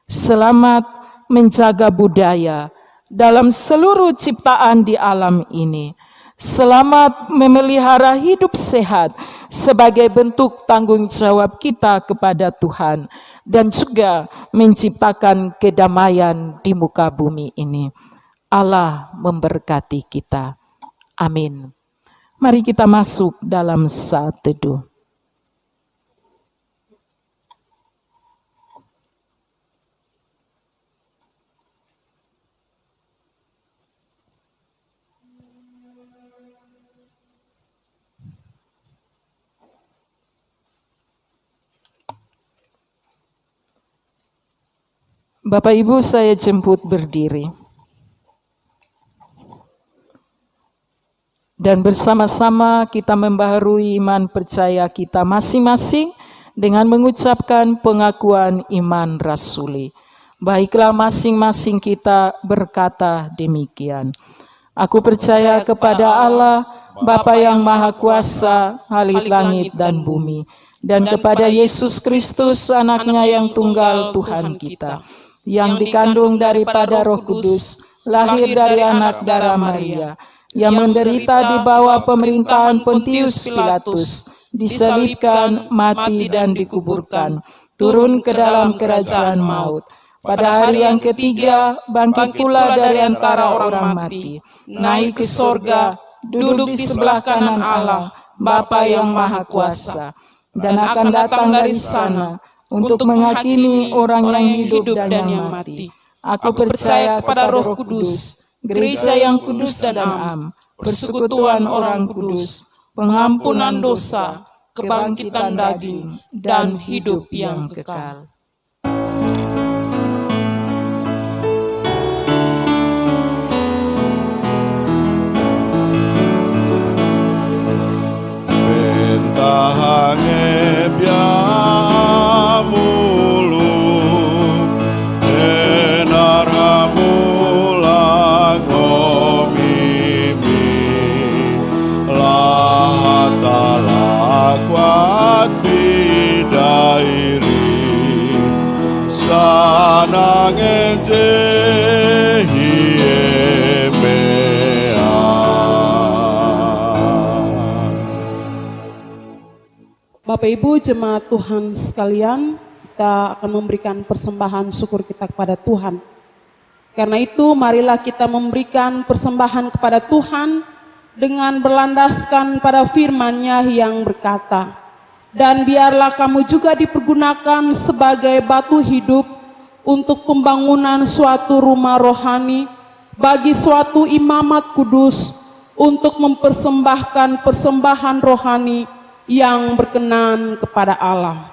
Selamat menjaga budaya dalam seluruh ciptaan di alam ini. Selamat memelihara hidup sehat sebagai bentuk tanggung jawab kita kepada Tuhan dan juga menciptakan kedamaian di muka bumi ini. Allah memberkati kita. Amin. Mari kita masuk dalam saat teduh. Bapak Ibu, saya jemput berdiri. Dan bersama-sama kita membaharui iman percaya kita masing-masing dengan mengucapkan pengakuan iman rasuli. Baiklah, masing-masing kita berkata demikian. Aku percaya kepada Allah, Bapa yang Maha Kuasa, Khalik langit dan bumi, dan kepada Yesus Kristus, Anaknya yang tunggal Tuhan kita, yang dikandung daripada Roh Kudus, lahir dari anak darah Maria, yang menderita di bawah pemerintahan Pontius Pilatus, disalibkan, mati dan dikuburkan, turun ke dalam kerajaan maut. Pada hari yang ketiga, bangkit pula dari antara orang mati, naik ke sorga, duduk di sebelah kanan Allah, Bapa yang Maha Kuasa, dan akan datang dari sana untuk menghakimi orang yang hidup dan yang mati. Aku percaya kepada Roh Kudus, gereja yang kudus dan am, persekutuan orang kudus, pengampunan dosa, kebangkitan daging, dan hidup yang kekal. Bentahan kuat bidairi sanang Bapak Ibu jemaat Tuhan sekalian, kita akan memberikan persembahan syukur kita kepada Tuhan. Karena itu marilah kita memberikan persembahan kepada Tuhan dengan berlandaskan pada firman-Nya yang berkata, dan biarlah kamu juga dipergunakan sebagai batu hidup untuk pembangunan suatu rumah rohani bagi suatu imamat kudus untuk mempersembahkan persembahan rohani yang berkenan kepada Allah.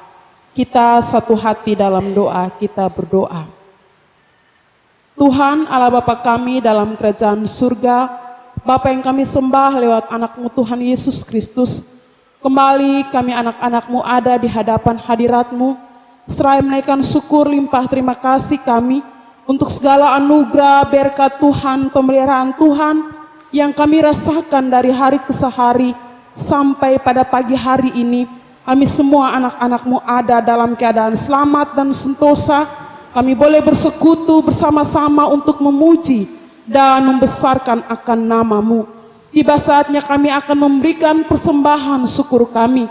Kita satu hati dalam doa, kita berdoa. Tuhan Allah Bapa kami dalam kerajaan surga, Bapa yang kami sembah lewat anak-Mu Tuhan Yesus Kristus, kembali kami anak-anak-Mu ada di hadapan hadirat-Mu, seraya menaikkan syukur limpah terima kasih kami untuk segala anugerah berkat Tuhan, pemeliharaan Tuhan yang kami rasakan dari hari ke hari sampai pada pagi hari ini. Kami semua anak-anak-Mu ada dalam keadaan selamat dan sentosa. Kami boleh bersekutu bersama-sama untuk memuji dan membesarkan akan nama-Mu. Tiba saatnya kami akan memberikan persembahan syukur kami.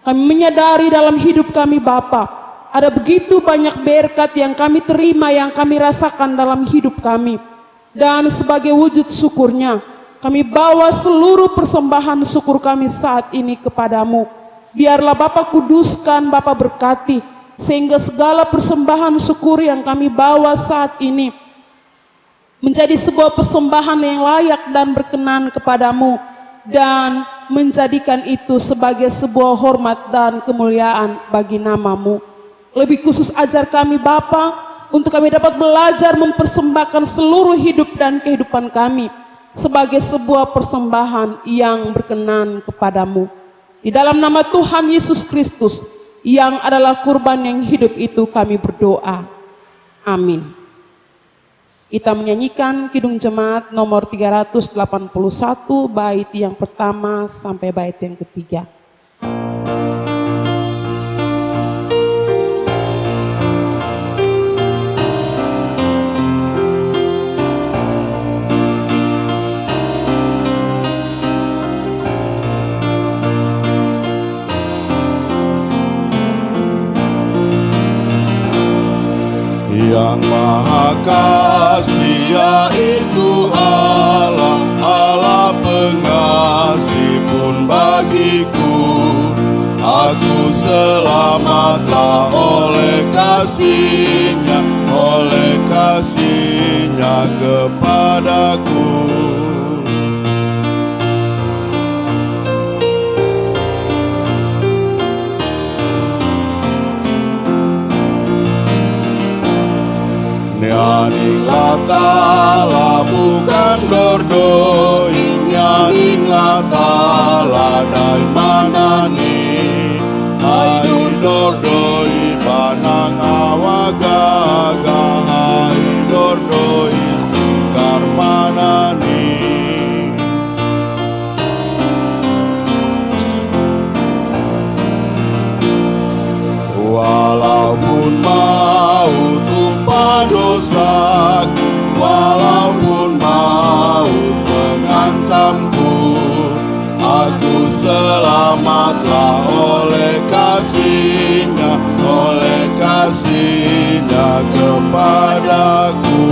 Kami menyadari dalam hidup kami Bapa, ada begitu banyak berkat yang kami terima, yang kami rasakan dalam hidup kami. Dan sebagai wujud syukurnya, kami bawa seluruh persembahan syukur kami saat ini kepadamu. Biarlah Bapa kuduskan, Bapa berkati, sehingga segala persembahan syukur yang kami bawa saat ini menjadi sebuah persembahan yang layak dan berkenan kepadamu, dan menjadikan itu sebagai sebuah hormat dan kemuliaan bagi nama-Mu. Lebih khusus ajar kami Bapa, untuk kami dapat belajar mempersembahkan seluruh hidup dan kehidupan kami sebagai sebuah persembahan yang berkenan kepadamu. Di dalam nama Tuhan Yesus Kristus yang adalah kurban yang hidup itu kami berdoa. Amin. Kita menyanyikan Kidung Jemaat nomor 381 bait yang pertama sampai bait yang ketiga. Yang Maha Kasih yaitu Allah, Allah pengasih pun bagiku. Aku selamatlah oleh kasih-Nya kepadaku. Nyaninglah Ta'ala bukan dordoi, nyaninglah Ta'ala dari mana ni. Hai dordoi panang awagaga, hai dordoi singkar mana ni. Walaupun maut upah dosaku, walaupun maut mengancamku, aku selamatlah oleh kasih-Nya kepadaku.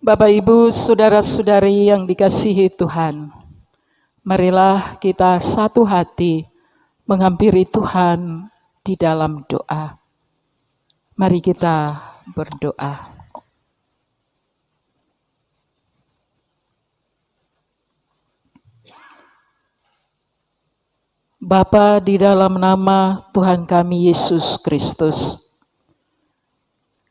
Bapak, Ibu, saudara-saudari yang dikasihi Tuhan, marilah kita satu hati menghampiri Tuhan di dalam doa. Mari kita berdoa. Bapa, di dalam nama Tuhan kami Yesus Kristus,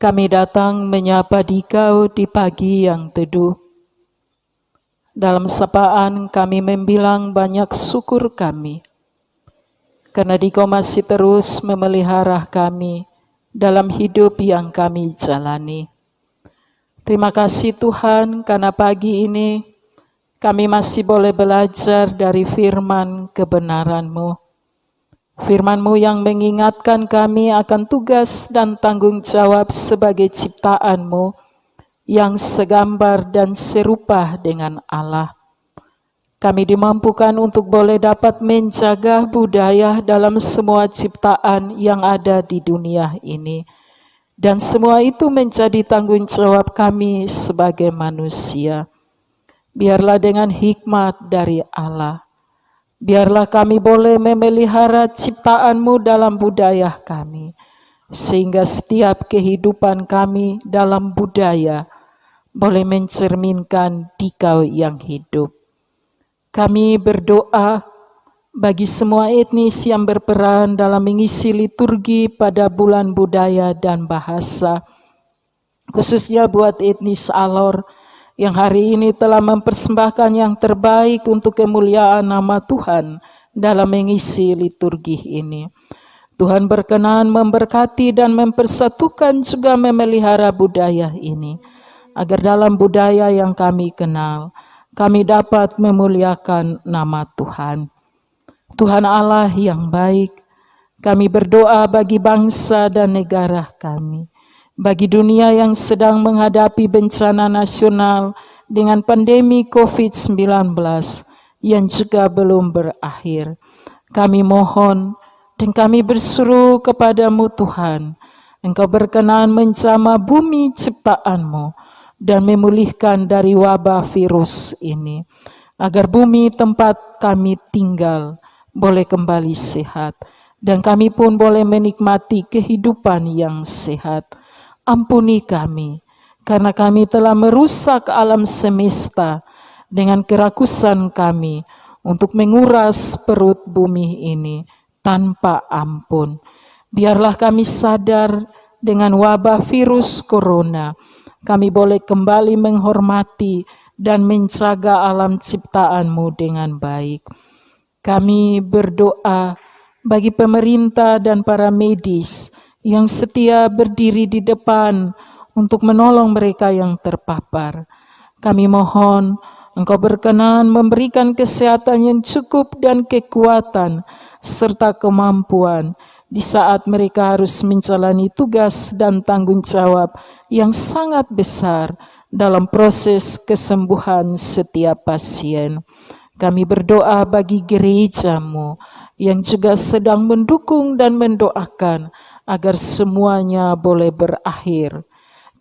kami datang menyapa Dikau di pagi yang teduh. Dalam sapaan kami membilang banyak syukur kami, karena Dikau masih terus memelihara kami dalam hidup yang kami jalani. Terima kasih Tuhan, karena pagi ini kami masih boleh belajar dari firman kebenaran-Mu. Firman-Mu yang mengingatkan kami akan tugas dan tanggung jawab sebagai ciptaan-Mu yang segambar dan serupa dengan Allah. Kami dimampukan untuk boleh dapat menjaga budaya dalam semua ciptaan yang ada di dunia ini. Dan semua itu menjadi tanggung jawab kami sebagai manusia. Biarlah dengan hikmat dari Allah, biarlah kami boleh memelihara ciptaan-Mu dalam budaya kami, sehingga setiap kehidupan kami dalam budaya boleh mencerminkan Dikau yang hidup. Kami berdoa bagi semua etnis yang berperan dalam mengisi liturgi pada bulan budaya dan bahasa, khususnya buat etnis Alor yang hari ini telah mempersembahkan yang terbaik untuk kemuliaan nama Tuhan dalam mengisi liturgi ini. Tuhan berkenan memberkati dan mempersatukan juga memelihara budaya ini, agar dalam budaya yang kami kenal, kami dapat memuliakan nama Tuhan. Tuhan Allah yang baik, kami berdoa bagi bangsa dan negara kami, bagi dunia yang sedang menghadapi bencana nasional dengan pandemi COVID-19 yang juga belum berakhir. Kami mohon dan kami berseru kepadamu Tuhan, Engkau berkenan menjamah bumi ciptaan-Mu dan memulihkan dari wabah virus ini, agar bumi tempat kami tinggal boleh kembali sehat, dan kami pun boleh menikmati kehidupan yang sehat. Ampuni kami, karena kami telah merusak alam semesta dengan kerakusan kami untuk menguras perut bumi ini tanpa ampun. Biarlah kami sadar dengan wabah virus corona, kami boleh kembali menghormati dan menjaga alam ciptaan-Mu dengan baik. Kami berdoa bagi pemerintah dan para medis yang setia berdiri di depan untuk menolong mereka yang terpapar. Kami mohon Engkau berkenan memberikan kesehatan yang cukup dan kekuatan serta kemampuan di saat mereka harus menjalani tugas dan tanggung jawab yang sangat besar dalam proses kesembuhan setiap pasien. Kami berdoa bagi gereja-Mu yang juga sedang mendukung dan mendoakan agar semuanya boleh berakhir.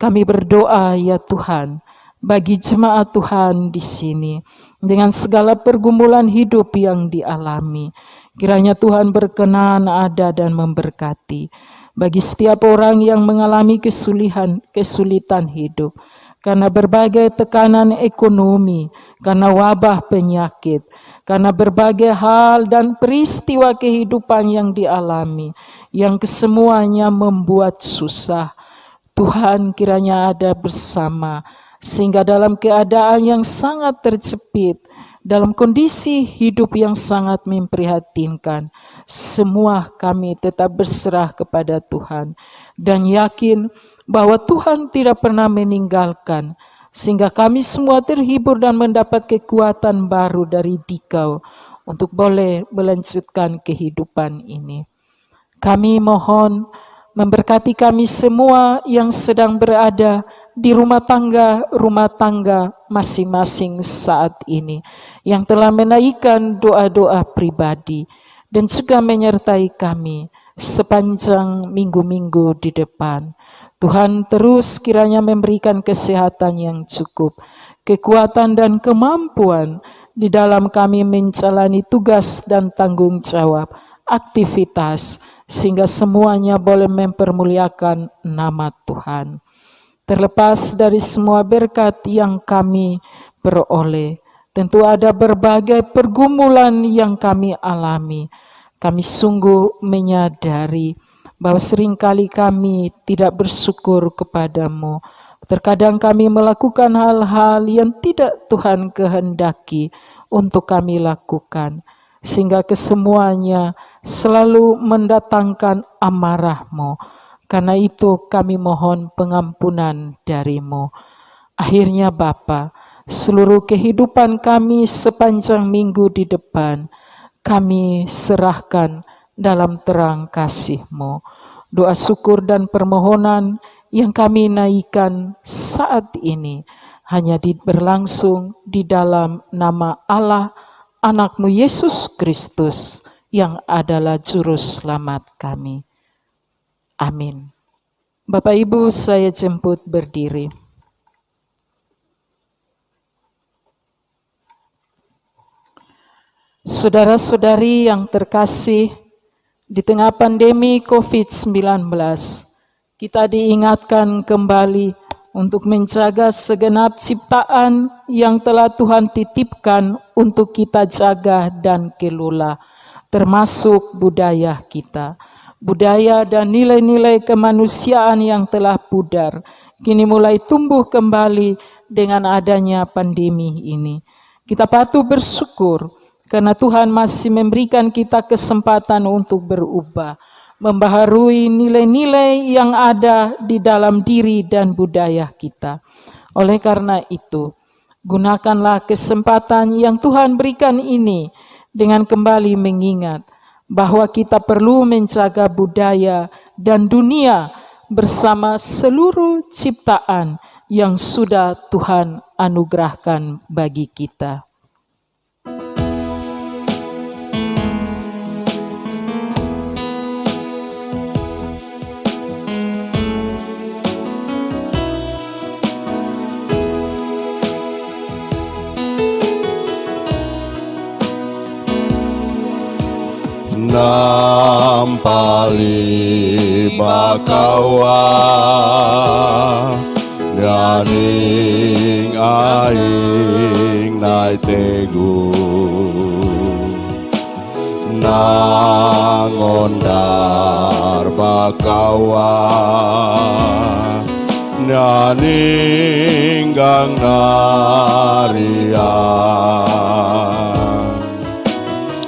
Kami berdoa ya Tuhan bagi jemaat Tuhan di sini dengan segala pergumulan hidup yang dialami. Kiranya Tuhan berkenan ada dan memberkati bagi setiap orang yang mengalami kesulitan hidup, karena berbagai tekanan ekonomi, karena wabah penyakit, karena berbagai hal dan peristiwa kehidupan yang dialami, yang kesemuanya membuat susah. Tuhan kiranya ada bersama, sehingga dalam keadaan yang sangat terjepit, dalam kondisi hidup yang sangat memprihatinkan, semua kami tetap berserah kepada Tuhan, dan yakin bahwa Tuhan tidak pernah meninggalkan, sehingga kami semua terhibur dan mendapat kekuatan baru dari Dikau untuk boleh melanjutkan kehidupan ini. Kami mohon memberkati kami semua yang sedang berada di rumah tangga masing-masing saat ini, yang telah menaikkan doa-doa pribadi dan juga menyertai kami sepanjang minggu-minggu di depan. Tuhan terus kiranya memberikan kesehatan yang cukup, kekuatan dan kemampuan di dalam kami menjalani tugas dan tanggung jawab, aktivitas, sehingga semuanya boleh mempermuliakan nama Tuhan. Terlepas dari semua berkat yang kami peroleh, tentu ada berbagai pergumulan yang kami alami. Kami sungguh menyadari bahwa seringkali kami tidak bersyukur kepadamu. Terkadang kami melakukan hal-hal yang tidak Tuhan kehendaki untuk kami lakukan, sehingga kesemuanya selalu mendatangkan amarah-Mu. Karena itu kami mohon pengampunan dari-Mu. Akhirnya Bapa, Seluruh kehidupan kami sepanjang minggu di depan, kami serahkan dalam terang kasih-Mu. Doa syukur dan permohonan yang kami naikkan saat ini hanya berlangsung di dalam nama Allah, Anak-Mu Yesus Kristus, yang adalah Juru Selamat kami. Amin. Bapak Ibu, saya jemput berdiri. Saudara-saudari yang terkasih, di tengah pandemi COVID-19, kita diingatkan kembali untuk menjaga segenap ciptaan yang telah Tuhan titipkan untuk kita jaga dan kelola, termasuk budaya kita. Budaya dan nilai-nilai kemanusiaan yang telah pudar, kini mulai tumbuh kembali dengan adanya pandemi ini. Kita patut bersyukur, karena Tuhan masih memberikan kita kesempatan untuk berubah, membaharui nilai-nilai yang ada di dalam diri dan budaya kita. Oleh karena itu, gunakanlah kesempatan yang Tuhan berikan ini dengan kembali mengingat bahwa kita perlu menjaga budaya dan dunia bersama seluruh ciptaan yang sudah Tuhan anugerahkan bagi kita. Nampali bakawa daning aing nai tegu nangondar bakawa daning gang naria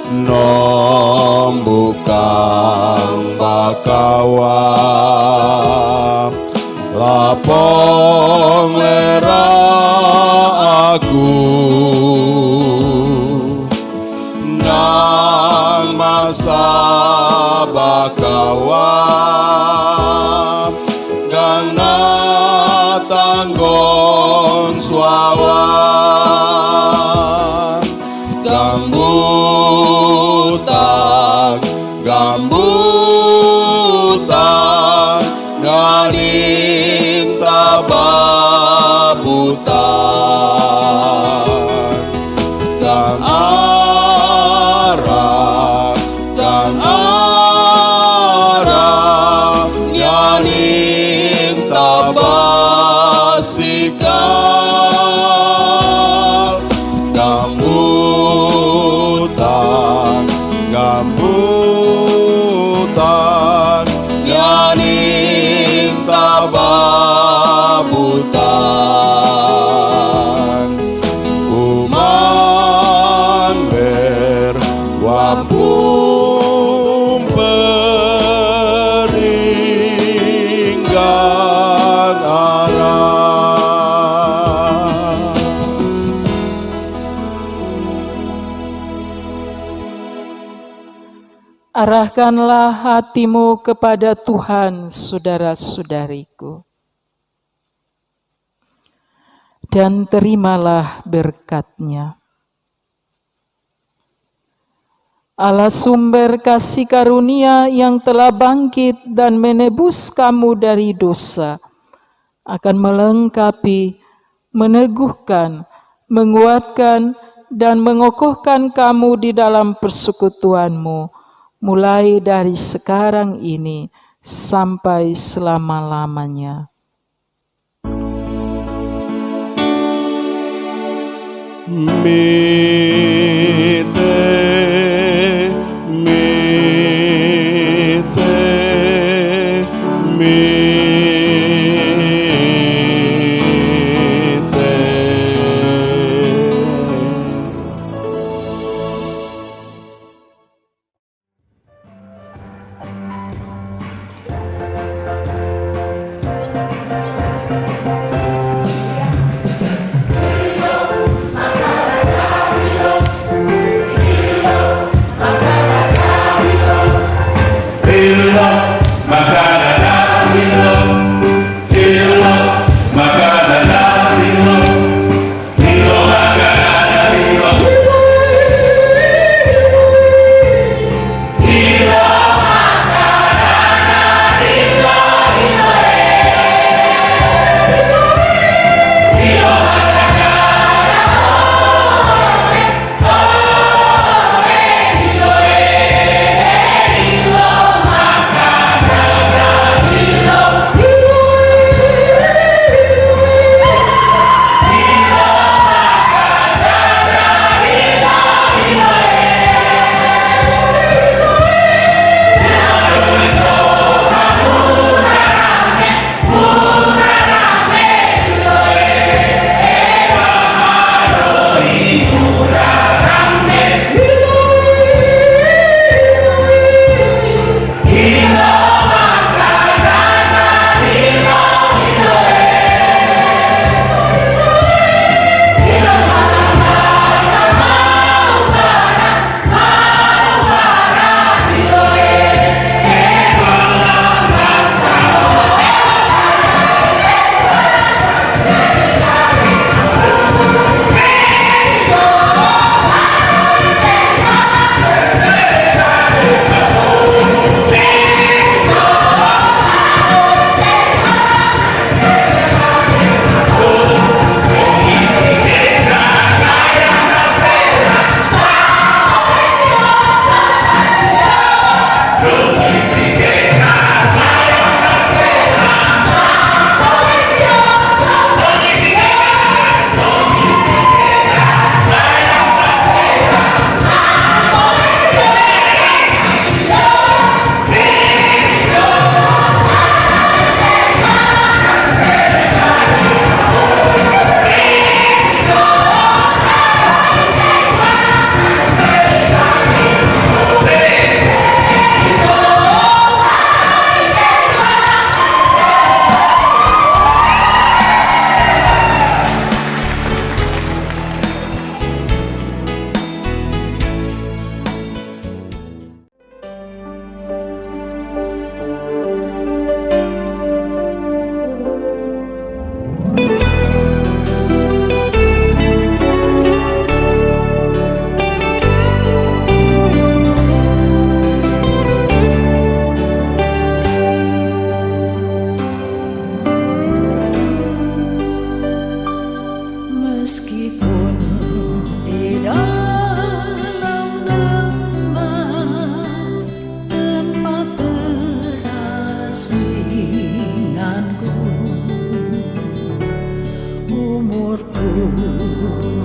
nombukang bakawa lapong lera aku nang masa bakawa gang natanggon swawa gambutan nganin tababutan dan arah nganin tabasikal gambutan nganin tababutan kuman berwapung peringgan arah. Arahkanlah hatimu kepada Tuhan, saudara-saudariku, dan terimalah berkat-Nya. Allah sumber kasih karunia yang telah bangkit dan menebus kamu dari dosa, akan melengkapi, meneguhkan, menguatkan, dan mengokohkan kamu di dalam persekutuanmu, mulai dari sekarang ini sampai selama-lamanya.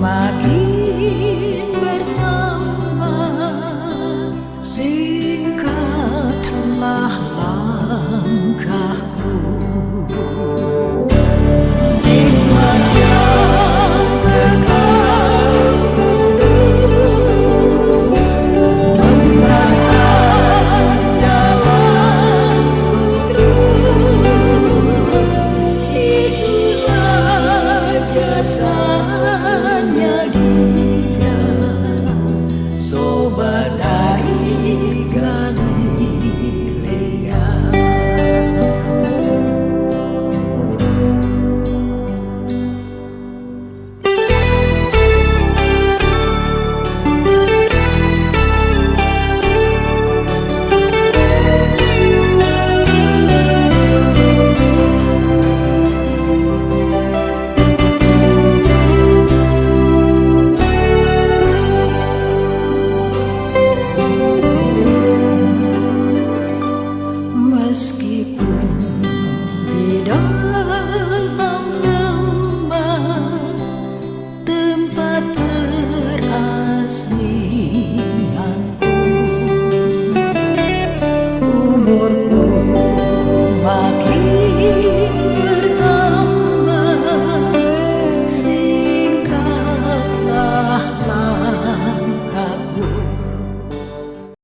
makin